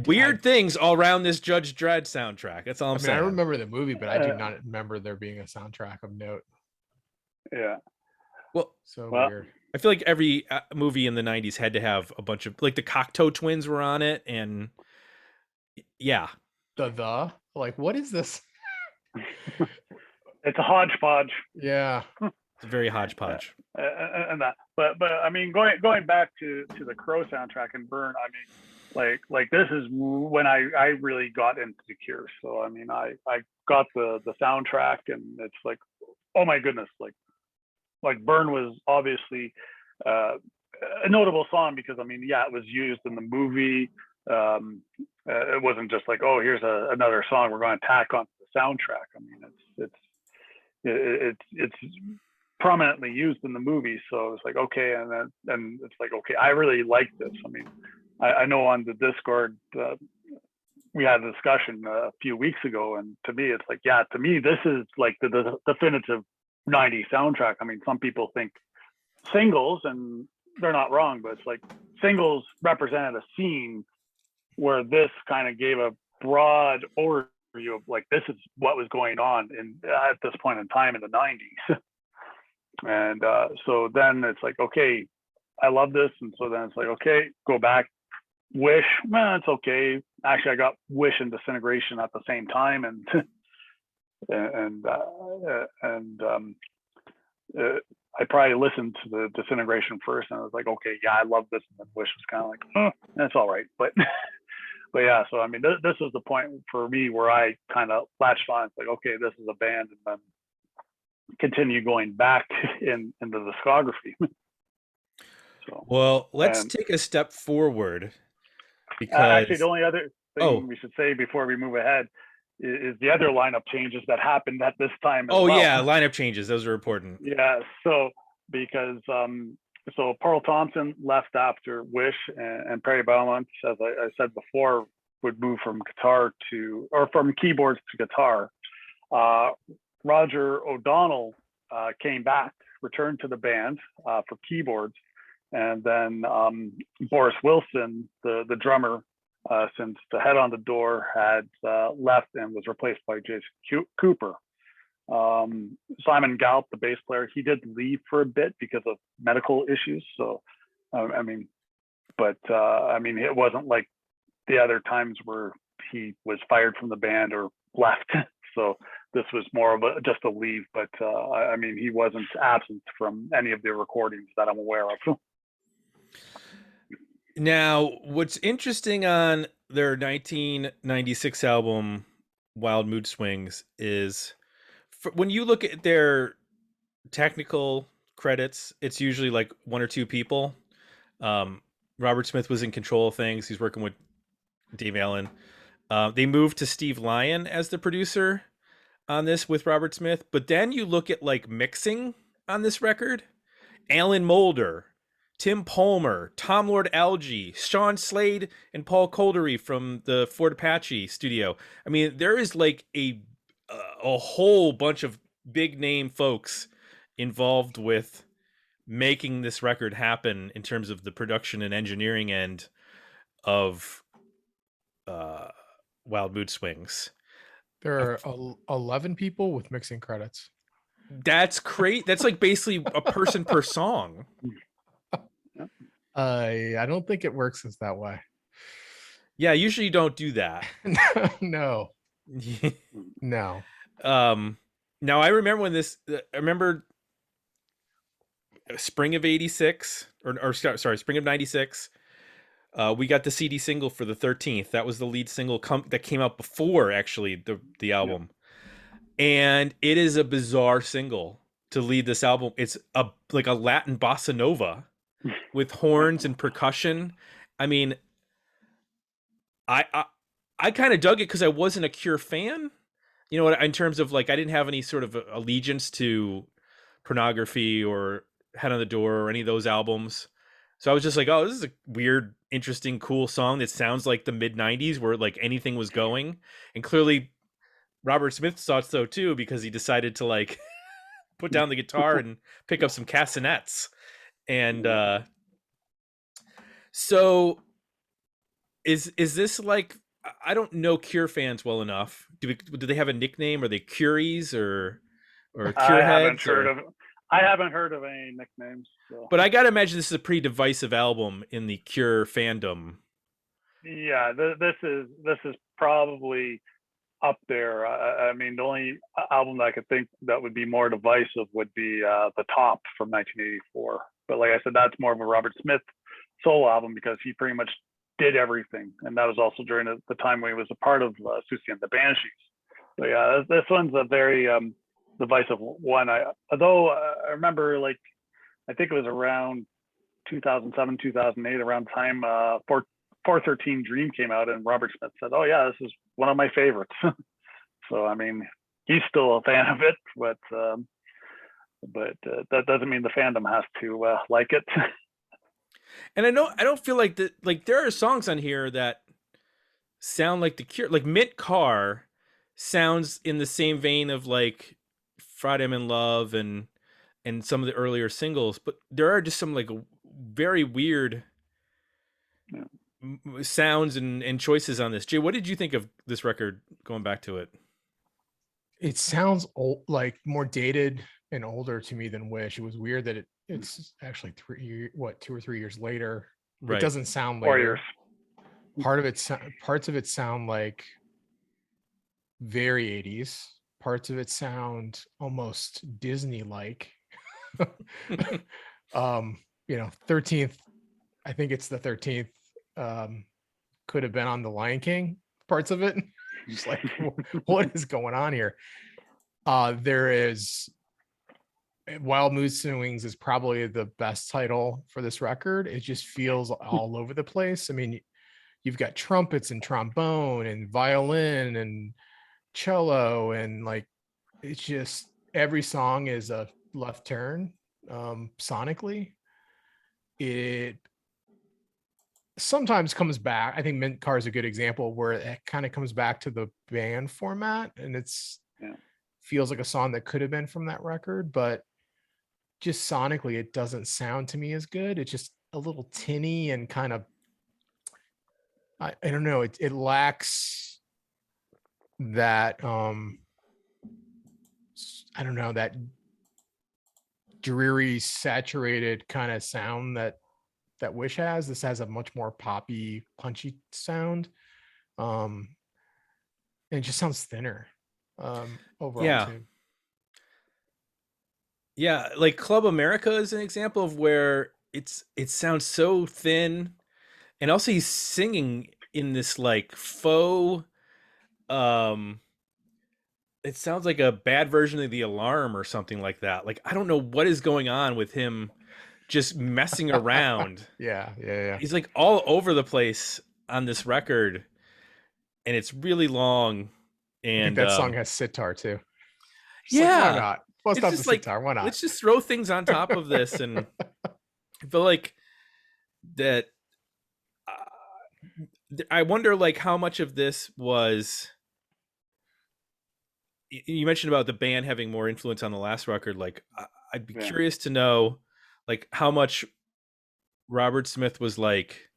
weird things all around this Judge Dredd soundtrack. That's all I'm saying. I remember the movie, but I do not remember there being a soundtrack of note. Yeah. Well, weird. I feel like every movie in the 90s had to have a bunch of, like, the Cocteau Twins were on it, and yeah. Like, what is this? It's a hodgepodge. Yeah. It's a very hodgepodge. And that, but I mean, going back to the Crow soundtrack and Burn, I mean, like this is when I really got into The Cure. So I mean, I got the soundtrack, and it's like, oh my goodness, like Burn was obviously a notable song because, I mean, yeah, it was used in the movie. It wasn't just like, oh, here's another song we're going to tack onto the soundtrack. I mean, it's prominently used in the movie, so it's like, okay, and it's like, okay, I really like this. I mean, I know on the Discord we had a discussion a few weeks ago, and to me, it's like, yeah, to me, this is like the definitive 90s soundtrack. I mean, some people think singles, and they're not wrong, but it's like singles represented a scene where this kind of gave a broad overview of like, this is what was going on at this point in time in the 90s. And so then it's like, okay, I love this. And so then it's like, okay, go back. Wish, well, it's okay. Actually, I got Wish and Disintegration at the same time, and I probably listened to the Disintegration first, and I was like, okay, yeah, I love this. And then Wish was kind of like, that's all right, but yeah. So I mean, this was the point for me where I kind of latched on. It's like, okay, this is a band, and then continue going back in the discography. So, well, let's take a step forward, because actually, the only other thing we should say before we move ahead is the other lineup changes that happened at this time as well. Yeah, lineup changes, those are important. Yeah, so because so Pearl Thompson left after Wish, and Perry Beaumont, as I said before, would move from from keyboards to guitar. Roger O'Donnell came back, returned to the band for keyboards, and then Boris Wilson, the drummer, since the Head on the Door had left and was replaced by Jason Cooper. Simon Gallup, the bass player, he did leave for a bit because of medical issues. So, I mean, it wasn't like the other times where he was fired from the band or left. So this was more of just a leave, but I mean, he wasn't absent from any of the recordings that I'm aware of. Now, what's interesting on their 1996 album, Wild Mood Swings, is when you look at their technical credits, it's usually like one or two people. Robert Smith was in control of things. He's working with Dave Allen. They moved to Steve Lyon as the producer on this with Robert Smith. But then you look at like mixing on this record, Alan Moulder, Tim Palmer, Tom Lord Alge, Sean Slade, and Paul Coldery from the Fort Apache studio. I mean, there is like a whole bunch of big name folks involved with making this record happen in terms of the production and engineering end of uh, Wild Mood Swings. There are 11 people with mixing credits. That's great. That's like basically a person per song. I don't think it works as that way. Yeah, usually you don't do that. No. No. Now I remember when this. I remember spring of '86, or sorry, spring of '96. We got the CD single for the 13th. That was the lead single that came out before actually the album, and it is a bizarre single to lead this album. It's like a Latin bossa nova with horns and percussion. I mean, I kind of dug it because I wasn't a Cure fan. You know, in terms of like I didn't have any sort of allegiance to Pornography or Head on the Door or any of those albums. So I was just like, oh, this is a weird, interesting, cool song that sounds like the mid 90s where like anything was going. And clearly Robert Smith thought so too, because he decided to like put down the guitar and pick up some castanets. And so is this like, I don't know Cure fans well enough. Do they have a nickname? Are they Curies or Cure heads? I haven't heard of any nicknames. So. But I gotta imagine this is a pretty divisive album in the Cure fandom. Yeah, this is probably up there. I mean, the only album that I could think that would be more divisive would be The Top from 1984. But like I said, that's more of a Robert Smith solo album because he pretty much did everything, and that was also during the time when he was a part of Susie and the Banshees. So yeah, this one's a very divisive one. Although I remember, like, I think it was around 2007, 2008, around time 413 Dream came out, and Robert Smith said, "Oh yeah, this is one of my favorites." So I mean, he's still a fan of it, but that doesn't mean the fandom has to like it. And I don't feel like that. Like there are songs on here that sound like the Cure. Like Mint Car sounds in the same vein of like Friday I'm in Love and some of the earlier singles, but there are just some like very weird sounds and choices on this. Jay, what did you think of this record going back to it? It sounds old, like more dated and older to me than Wish. It was weird that it's actually 2 or 3 years later. Right. It doesn't sound like 4 years. Parts of it sound like very 80s. Parts of it sound almost Disney-like. 13th, I think it's the 13th, could have been on the Lion King, parts of it. Just like, what is going on here? There is Wild Mood Swings is probably the best title for this record. It just feels all over the place. I mean, you've got trumpets and trombone and violin and cello, and like, it's just every song is a left turn. Sonically, it sometimes comes back. I think Mint Car is a good example where it kind of comes back to the band format, and feels like a song that could have been from that record, but just sonically it doesn't sound to me as good. It's just a little tinny and kind of, I don't know, it lacks that I don't know, that dreary, saturated kind of sound that Wish has. This has a much more poppy, punchy sound. And it just sounds thinner overall too. Yeah, like Club America is an example of where it sounds so thin, and also he's singing in this like faux it sounds like a bad version of The Alarm or something like that. Like I don't know what is going on with him just messing around. Yeah. He's like all over the place on this record, and it's really long. And I think that song has sitar too. Just yeah, like, why not? Bust out the sitar. Why not? Let's just throw things on top of this, and I feel like that. I wonder, like, how much of this was. You mentioned about the band having more influence on the last record. Like, I'd be curious to know, like how much Robert Smith was like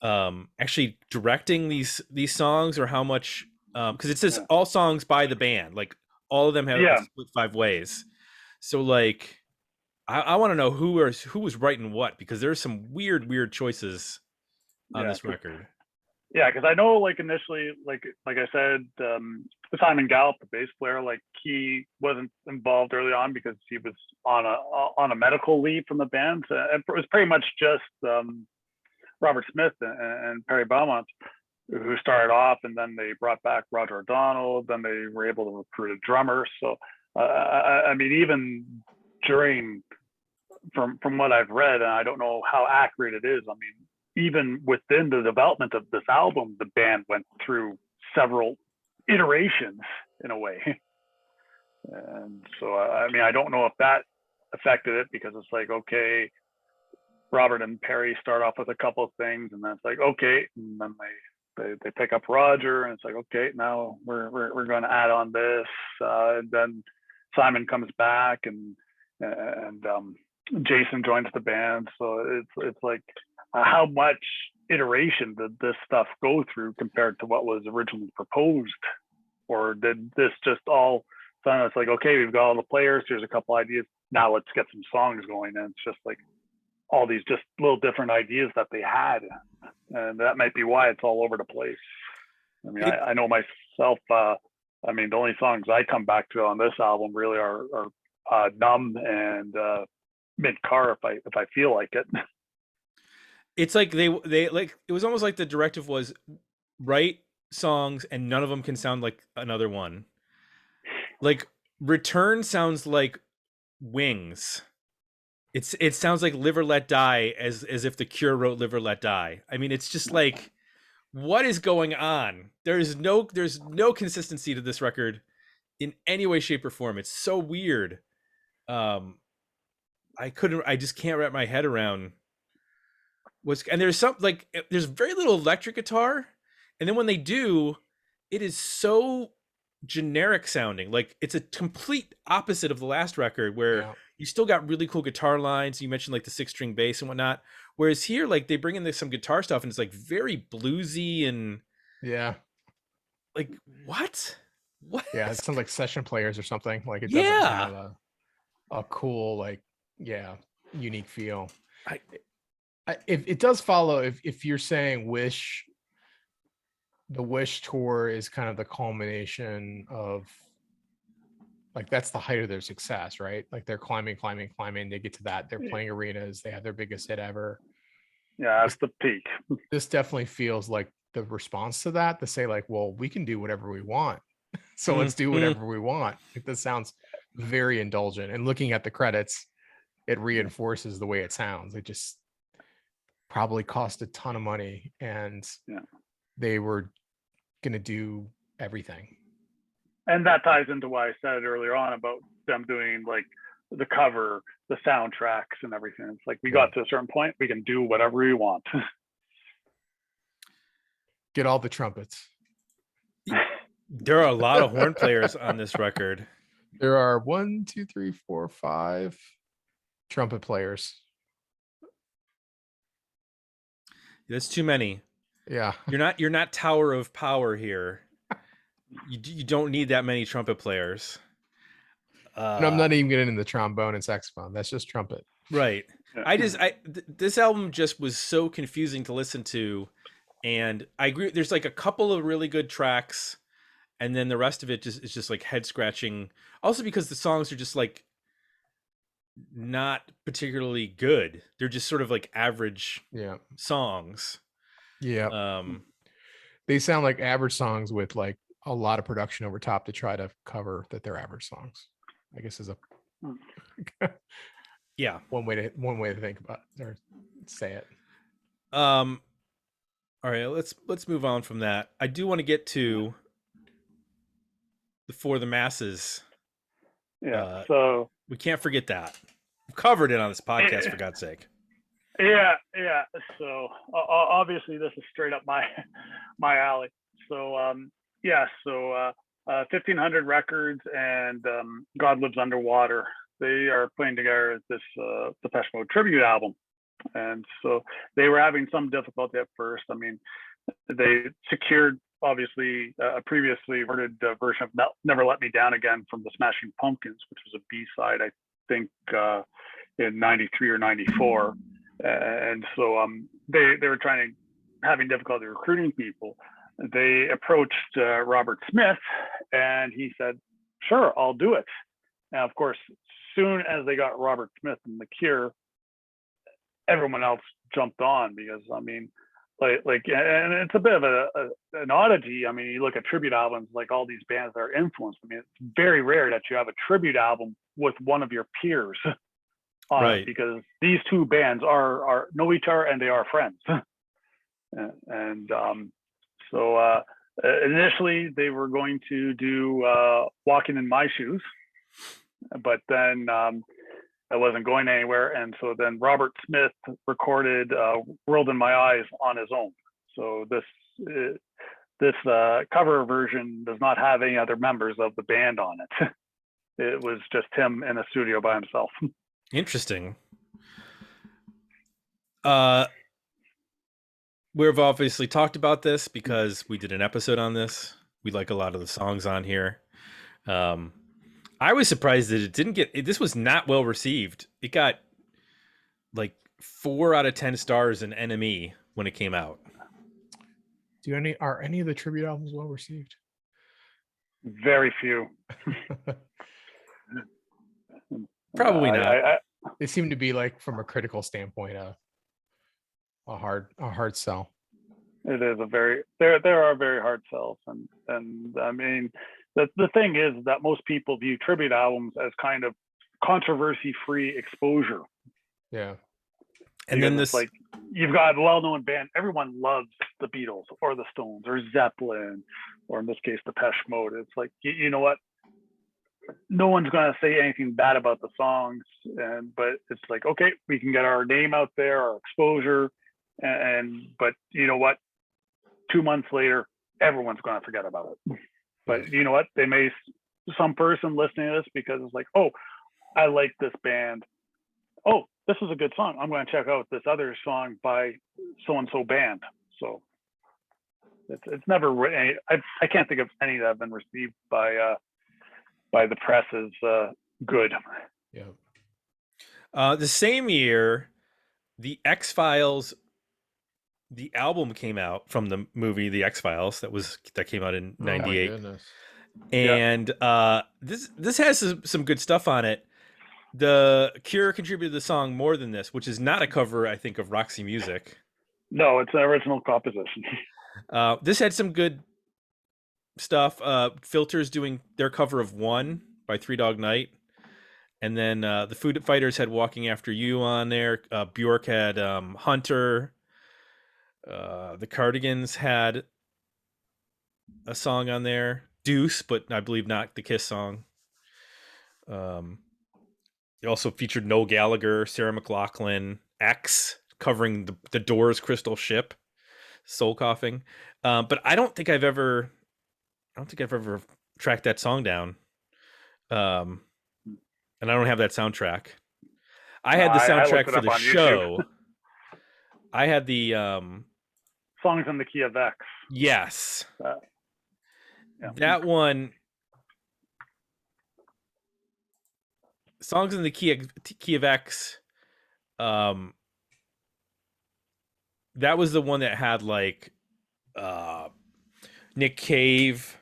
actually directing these songs, or how much because it says Yeah. all songs by the band, like all of them have Yeah. split 5 ways. So like I want to know who was writing what, because there's some weird choices on Yeah. this record. Yeah, because I know, like initially, like I said, Simon Gallup, the bass player, like he wasn't involved early on because he was on a medical leave from the band. It was pretty much just Robert Smith and Perry Beaumont who started off, and then they brought back Roger O'Donnell. Then they were able to recruit a drummer. So I mean, even during from what I've read, and I don't know how accurate it is. I mean, even within the development of this album, the band went through several iterations in a way. And so, I mean, I don't know if that affected it, because it's like, okay, Robert and Perry start off with a couple of things, and then it's like, okay, and then they pick up Roger, and it's like, okay, now we're going to add on this, and then Simon comes back, and Jason joins the band. So it's like, how much iteration did this stuff go through compared to what was originally proposed? Or did this just all sudden it's like, okay, we've got all the players, here's a couple ideas, now let's get some songs going? And it's just like all these just little different ideas that they had, and that might be why it's all over the place. I mean, I know myself, I mean, the only songs I come back to on this album really are Numb and Mid-Car if I feel like it. It's like they like, it was almost like the directive was write songs and none of them can sound like another one. Like Return sounds like Wings. It sounds like Live or Let Die, as if the Cure wrote Live or Let Die. I mean, it's just like, what is going on? There's no consistency to this record in any way, shape, or form. It's so weird. I just can't wrap my head around and there's there's very little electric guitar, and then when they do, it is so generic sounding. Like it's a complete opposite of the last record, where you still got really cool guitar lines. You mentioned like the 6-string bass and whatnot, whereas here, like they bring in some guitar stuff and it's like very bluesy and like what it sounds like session players or something. Like it doesn't yeah have a cool, like, unique feel. If it does follow, if you're saying the Wish tour is kind of the culmination of, like, that's the height of their success, right? Like they're climbing, they get to that, they're playing arenas, they have their biggest hit ever. Yeah, that's the peak. This definitely feels like the response to that, to say like, well, we can do whatever we want. So let's do whatever we want. Like, this sounds very indulgent, and looking at the credits, it reinforces the way it sounds. It just probably cost a ton of money, and they were going to do everything. And that ties into why I said earlier on about them doing like the cover, the soundtracks, and everything. It's like we got to a certain point, we can do whatever we want. Get all the trumpets. There are a lot of horn players on this record. There are 1, 2, 3, 4, 5 trumpet players. That's too many. Yeah. You're not Tower of Power here. You don't need that many trumpet players. And I'm not even getting into the trombone and saxophone. That's just trumpet. Right. This album just was so confusing to listen to, and I agree. There's like a couple of really good tracks, and then the rest of it is just like head scratching. Also because the songs are just like not particularly good. They're just sort of like average songs. Yeah. They sound like average songs with like a lot of production over top to try to cover that they're average songs, I guess, is a one way to think about it, or say it. All right, let's move on from that. I do want to get to the For the Masses. So we can't forget that. We've covered it on this podcast, for God's sake. Yeah. So obviously this is straight up my alley. So 1500 records and God Lives Underwater. they are putting together this Depeche Mode tribute album, and so they were having some difficulty at first. I mean, they secured obviously a previously recorded version of Never Let Me Down Again from the Smashing Pumpkins, which was a B-side, I think, in 93 or 94. And so they were having difficulty recruiting people. They approached Robert Smith, and he said, sure, I'll do it. And of course, soon as they got Robert Smith and The Cure, everyone else jumped on, because I mean, like, and it's a bit of an oddity. I mean, you look at tribute albums, like all these bands that are influenced. I mean, it's very rare that you have a tribute album with one of your peers on Right. it, because these two bands are know each other and they are friends. And so initially they were going to do Walking in My Shoes, but then I wasn't going anywhere. And so then Robert Smith recorded World in My Eyes on his own. So this cover version does not have any other members of the band on it. It was just him in a studio by himself. Interesting. We've obviously talked about this because we did an episode on this. We like a lot of the songs on here. I was surprised that it didn't get. This was not well received. It got like 4 out of 10 stars in NME when it came out. Are any of the tribute albums well received? Very few. Probably not. They seem to be, like, from a critical standpoint, a hard sell. It is there are very hard sells, and I mean, the thing is that most people view tribute albums as kind of controversy-free exposure. Yeah. And then this, like, you've got a well-known band, everyone loves the Beatles or the Stones or Zeppelin, or in this case, Depeche Mode. It's like, you know what? No one's going to say anything bad about the songs, but it's like, okay, we can get our name out there, our exposure, but you know what? 2 months later, everyone's going to forget about it. But you know what? Some person listening to this, because it's like, oh, I like this band. Oh, this is a good song. I'm going to check out this other song by so-and-so band. So it's never, I can't think of any that have been received by the press as good. Yeah. The same year, the X-Files, the album came out from the movie The X-Files that came out in 98. And this has some good stuff on it. The Cure contributed the song More Than This, which is not a cover, I think, of Roxy Music. No, it's an original composition. This had some good stuff. Filters doing their cover of One by Three Dog Night. And then the Foo Fighters had Walking After You on there. Bjork had Hunter. The Cardigans had a song on there. Deuce, but I believe not the Kiss song. It also featured Noel Gallagher, Sarah McLachlan, X covering the Doors' Crystal Ship, Soul Coughing. But I don't think I've ever tracked that song down. And I don't have that soundtrack. I had the soundtrack for the show. I had the Songs in the Key of X. Yes. Yeah. That one. Songs in the Key of X. That was the one that had like Nick Cave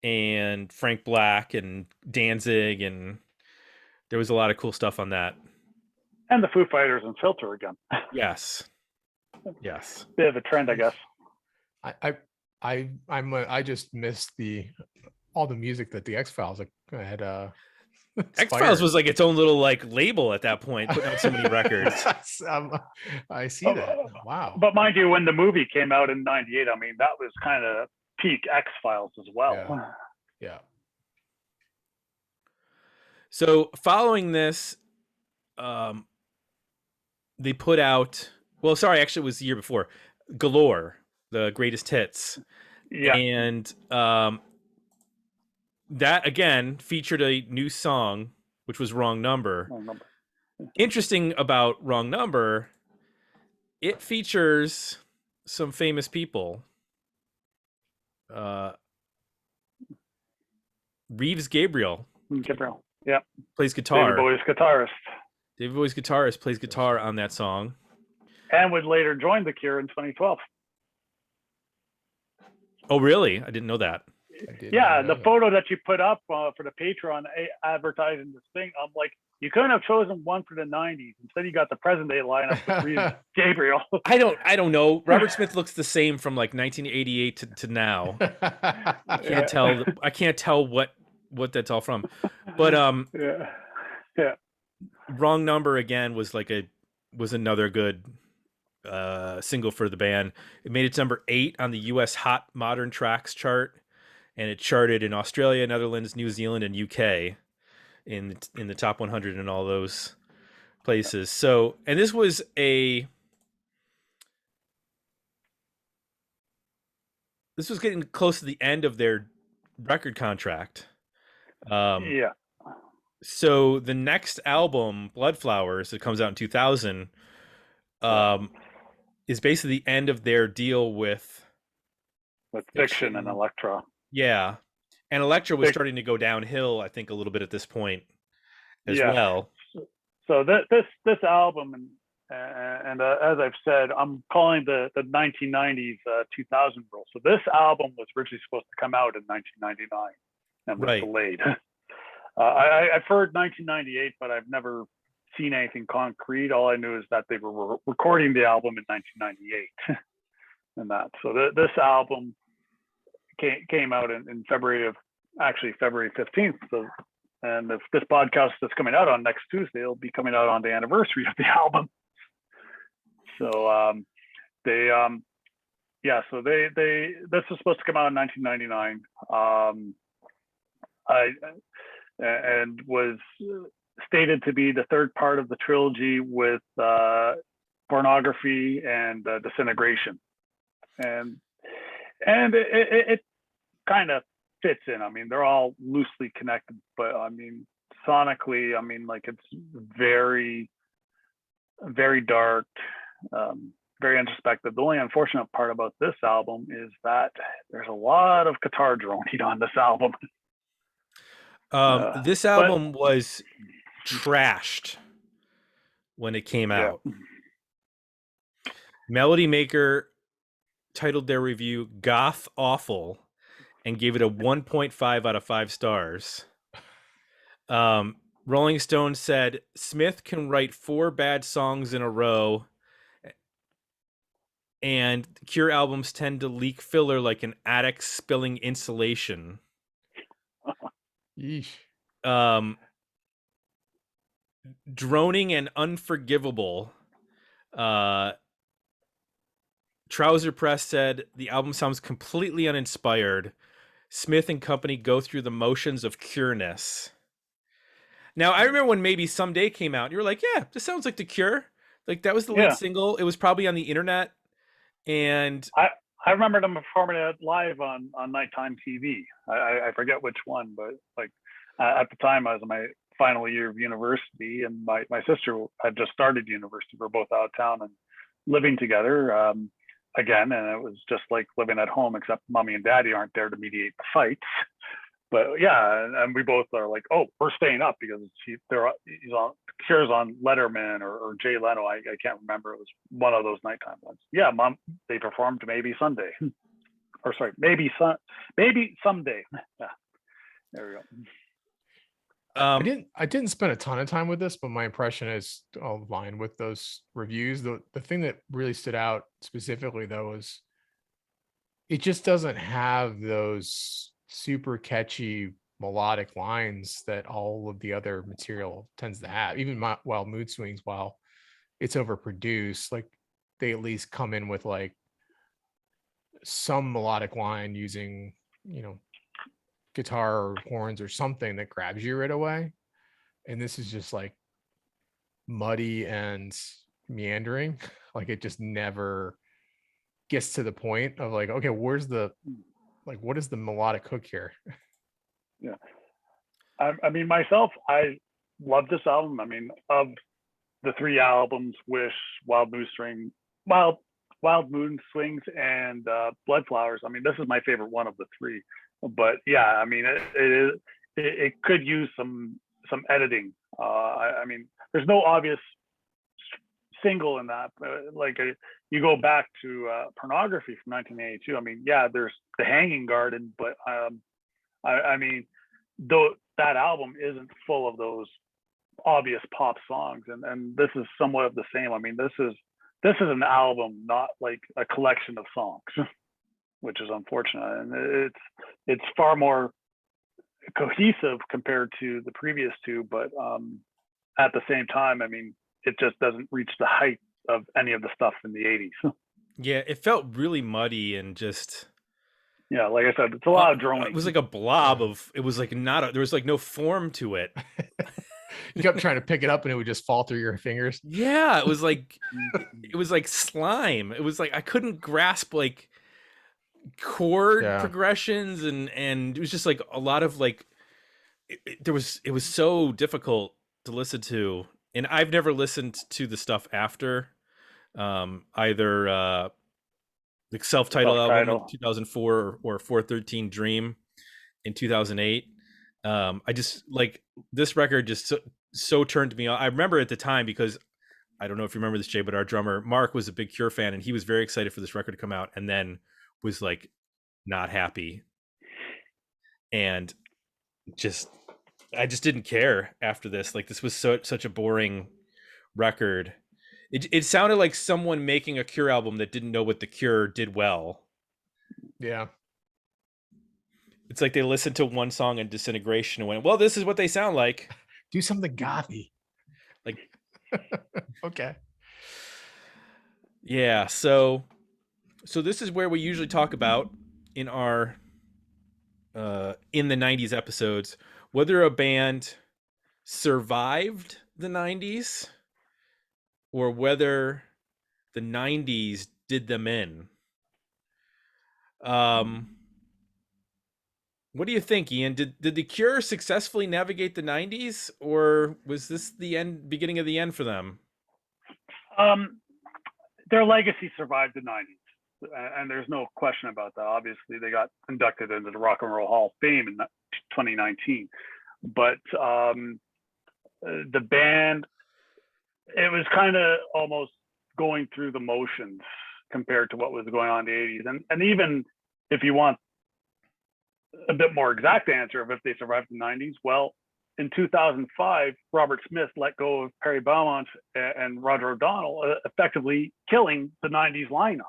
and Frank Black and Danzig, and there was a lot of cool stuff on that. And the Foo Fighters and Filter again. Yes. Bit of a trend, I guess. I just missed all the music that the X-Files had. X-Files was like its own little like label at that point, putting out so many records. I see that. Wow. But mind you, when the movie came out in 98, I mean, that was kind of peak X-Files as well. Yeah. So following this, they put out, actually it was the year before, Galore, the greatest hits. Yeah. And that again featured a new song which was Wrong Number. Wrong Number. Interesting about Wrong Number, it features some famous people. Reeves Gabriel Yeah. plays guitar. David Bowie's guitarist. David Bowie's guitarist plays guitar on that song. And would later join The Cure in 2012. Oh, really? I didn't know that. Yeah, the photo that you put up for the Patreon advertising this thing, I'm like, you couldn't have chosen one for the 90s. Instead, you got the present day lineup with Reeves Gabriel. I don't know. Robert Smith looks the same from like 1988 to now. I can't tell. I can't tell what that's all from. But yeah. Wrong Number again was another good single for the band. It made its number 8 on the U.S. Hot Modern Tracks chart, and it charted in Australia, Netherlands, New Zealand, and UK in the top 100 in all those places. So, and this was getting close to the end of their record contract. Yeah. So the next album, Bloodflowers, that comes out in 2000, is basically the end of their deal with Fiction and Elektra. Yeah, and Elektra was starting to go downhill, I think, a little bit at this point as well. So this album, and as I've said, I'm calling the 1990s 2000 rule. So this album was originally supposed to come out in 1999 and was delayed. I've heard 1998, but I've never seen anything concrete. All I knew is that they were recording the album in 1998 and that. So this album came out in February 15th. So, and if this podcast is coming out on next Tuesday, it'll be coming out on the anniversary of the album. So so this was supposed to come out in 1999. And was stated to be the third part of the trilogy with Pornography and Disintegration, and it kind of fits in. I mean, they're all loosely connected, but I mean, sonically, I mean, like, it's very, very dark, very introspective. The only unfortunate part about this album is that there's a lot of guitar droning on this album. This album was trashed when it came out. Melody Maker titled their review "Goth Awful" and gave it a 1.5 out of 5 stars. Rolling Stone said Smith can write 4 bad songs in a row, and Cure albums tend to leak filler like an attic spilling insulation. Yeesh. Droning and unforgivable. Trouser Press said the album sounds completely uninspired. Smith and company go through the motions of Cure-ness. Now, I remember when Maybe Someday came out, you were like, yeah, this sounds like The Cure. Like, that was the lead single. It was probably on the internet. And I remember them performing it live on nighttime TV. I forget which one, but like at the time I was in my final year of university, and my sister had just started university. We're both out of town and living together again, and it was just like living at home, except mommy and daddy aren't there to mediate the fights. But yeah, and we both are like, oh, we're staying up because Cure's on Letterman or Jay Leno. I can't remember. It was one of those nighttime ones. Yeah, Mom, they performed Maybe Sunday, or sorry, Maybe Someday. Yeah, there we go. I didn't spend a ton of time with this, but my impression is aligned with those reviews. The thing that really stood out specifically, though, is it just doesn't have those super catchy melodic lines that all of the other material tends to have. Even while Mood Swings, while it's overproduced, like, they at least come in with like some melodic line using, guitar or horns or something that grabs you right away. And this is just like muddy and meandering. Like, it just never gets to the point of like, okay, what is the melodic hook here? Yeah. I mean, myself, I love this album. I mean, of the three albums, Wish, Wild Mood Swing, Wild Wild Moon Swings, and Blood Flowers. I mean, this is my favorite one of the three. But yeah, I mean, it could use some editing. I mean, there's no obvious single in that. You go back to Pornography from 1982. I mean, yeah, there's The Hanging Garden, but I mean, though that album isn't full of those obvious pop songs, and this is somewhat of the same. I mean, this is an album, not like a collection of songs, which is unfortunate, and it's far more cohesive compared to the previous two, but at the same time, I mean, it just doesn't reach the height of any of the stuff in the 80s. Yeah, it felt really muddy and just Yeah, like I said, it's a lot of droning. It was like a blob of, it was like there was like no form to it. You kept trying to pick it up and it would just fall through your fingers. Yeah, it was like slime. It was like I couldn't grasp like chord progressions, and it was just like a lot of like it was so difficult to listen to. And I've never listened to the stuff after either the self-titled album in 2004 or 413 Dream in 2008. I just like this record just so turned me on. I remember at the time, because I don't know if you remember this, Jay, but our drummer Mark was a big Cure fan, and he was very excited for this record to come out, and then was like not happy, and I just didn't care after this. Like, this was such a boring record. It sounded like someone making a Cure album that didn't know what the Cure did well. Yeah. It's like they listened to one song in Disintegration and went, well, this is what they sound like. Do something gothy. Like, okay. Yeah, so this is where we usually talk about in our in the 90s episodes whether a band survived the 90s or whether the 90s did them in. What do you think, Ian? Did the Cure successfully navigate the 90s, or was this the beginning of the end for them? Their legacy survived the 90s, and there's no question about that. Obviously, they got inducted into the Rock and Roll Hall of Fame in 2019. But the band, it was kind of almost going through the motions compared to what was going on in the 80s. And even if you want a bit more exact answer of if they survived the 90s, well, in 2005, Robert Smith let go of Perry Beaumont and Roger O'Donnell, effectively killing the 90s lineup.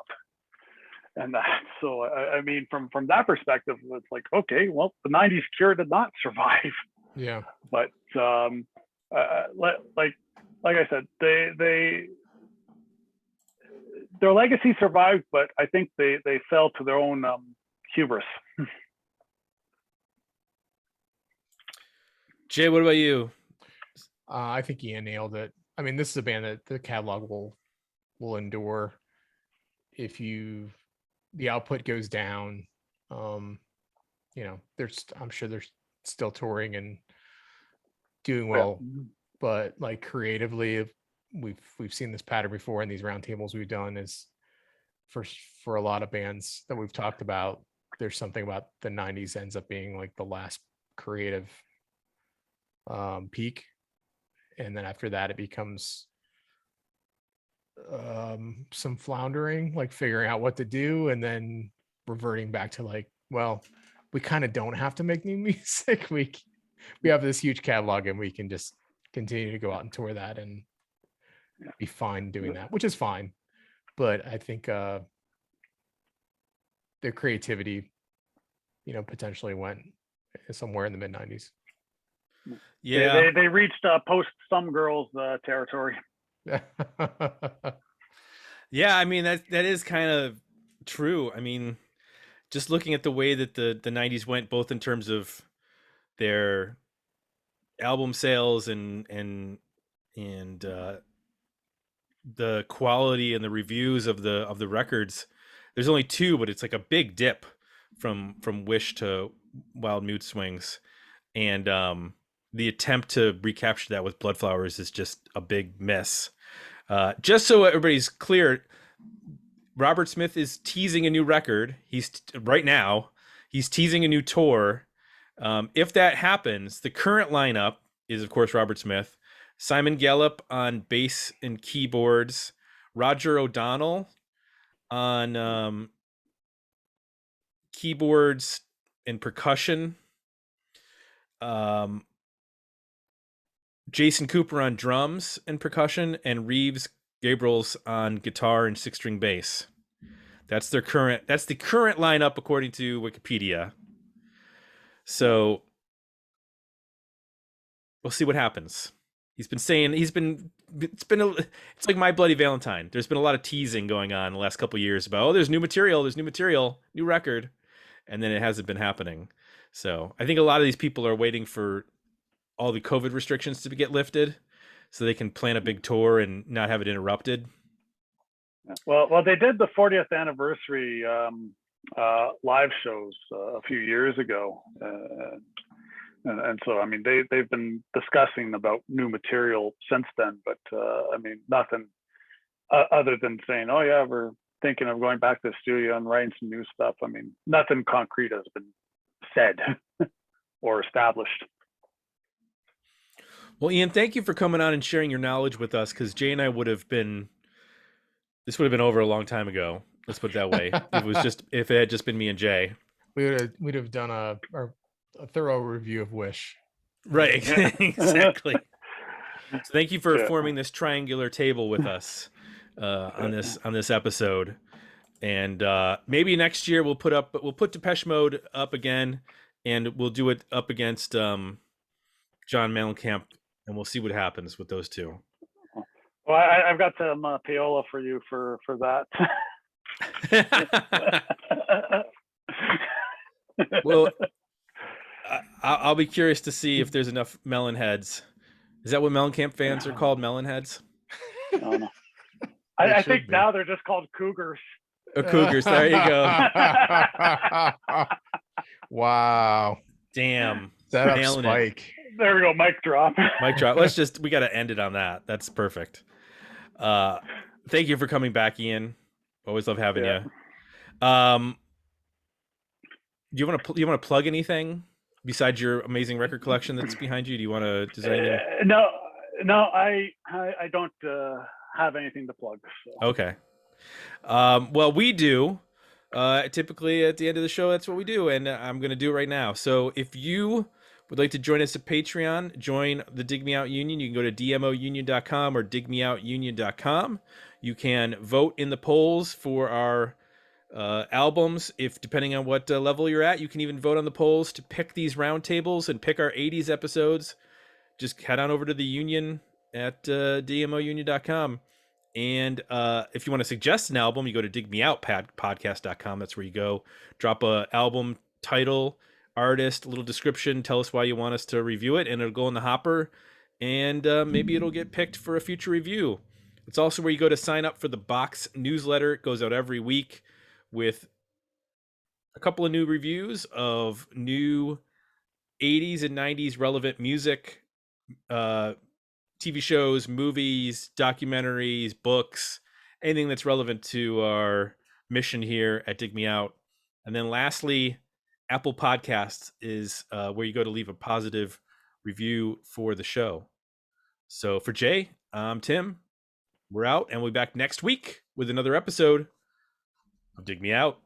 And so, I mean, from that perspective, it's like, okay, well, the 90s Cure did not survive. Yeah. But like I said, their legacy survived, but I think they fell to their own hubris. Jay, what about you? I think Ian nailed it. I mean, this is a band that the catalog will endure. If the output goes down, I'm sure they're still touring and doing well, but like creatively, we've seen this pattern before in these roundtables we've done. Is for a lot of bands that we've talked about, there's something about the 90s ends up being like the last creative peak, and then after that it becomes some floundering, like figuring out what to do, and then reverting back to like, well, we kind of don't have to make new music. We have this huge catalog and we can just continue to go out and tour that and be fine doing that, which is fine. But I think their creativity, potentially went somewhere in the mid 90s. Yeah, they reached post Some Girls territory. Yeah, I mean, that is kind of true. I mean, just looking at the way that the 90s went, both in terms of their album sales and the quality and the reviews of the records, there's only two, but it's like a big dip from Wish to Wild Mood Swings. And the attempt to recapture that with Bloodflowers is just a big miss. Just so everybody's clear, Robert Smith is teasing a new record. He's right now. He's teasing a new tour. If that happens, the current lineup is, of course, Robert Smith, Simon Gallup on bass and keyboards, Roger O'Donnell on keyboards and percussion, Jason Cooper on drums and percussion, and Reeves Gabriels on guitar and 6-string bass. That's the current lineup according to Wikipedia. So we'll see what happens. It's like My Bloody Valentine. There's been a lot of teasing going on the last couple of years about, there's new material, new record, and then it hasn't been happening. So I think a lot of these people are waiting for all the COVID restrictions to get lifted so they can plan a big tour and not have it interrupted. Well, they did the 40th anniversary live shows a few years ago, and so I mean they've been discussing about new material since then, but I mean nothing other than saying, oh yeah, we're thinking of going back to the studio and writing some new stuff. I mean, nothing concrete has been said or established. Well, Ian, thank you for coming on and sharing your knowledge with us, because Jay and I this would have been over a long time ago. Let's put it that way. If it had just been me and Jay, we'd have done a thorough review of Wish. Right, exactly. So thank you for forming this triangular table with us on this episode. And maybe next year we'll put Depeche Mode up again, and we'll do it up against John Mellencamp, and we'll see what happens with those two. Well, I've got some payola for you for that. Well, I'll be curious to see if there's enough melon heads. Is that what Mellencamp fans are called, melon heads? No. I think now they're just called cougars. Cougars, there you go. Wow. Damn. Set up Spike. There we go, mic drop. Mic drop. We got to end it on that. That's perfect. Thank you for coming back, Ian. Always love having you. Do you want to plug anything besides your amazing record collection that's behind you? Do you want to? Does anything? No, I don't have anything to plug. So. Okay. Well, we do. Typically at the end of the show, that's what we do, and I'm going to do it right now. So if you would like to join us at Patreon, join the Dig Me Out Union. You can go to dmounion.com or digmeoutunion.com. You can vote in the polls for our albums. If depending on what level you're at, you can even vote on the polls to pick these roundtables and pick our 80s episodes. Just head on over to the union at dmounion.com. And if you want to suggest an album, you go to digmeoutpodcast.com. That's where you go. Drop a album title, artist, a little description, tell us why you want us to review it, and it'll go in the hopper, and maybe it'll get picked for a future review. It's also where you go to sign up for the Box newsletter. It goes out every week with a couple of new reviews of new 80s and 90s relevant music, TV shows, movies, documentaries, books, anything that's relevant to our mission here at Dig Me Out. And then lastly, Apple Podcasts is where you go to leave a positive review for the show. So for Jay, I'm Tim. We're out, and we'll be back next week with another episode of Dig Me Out.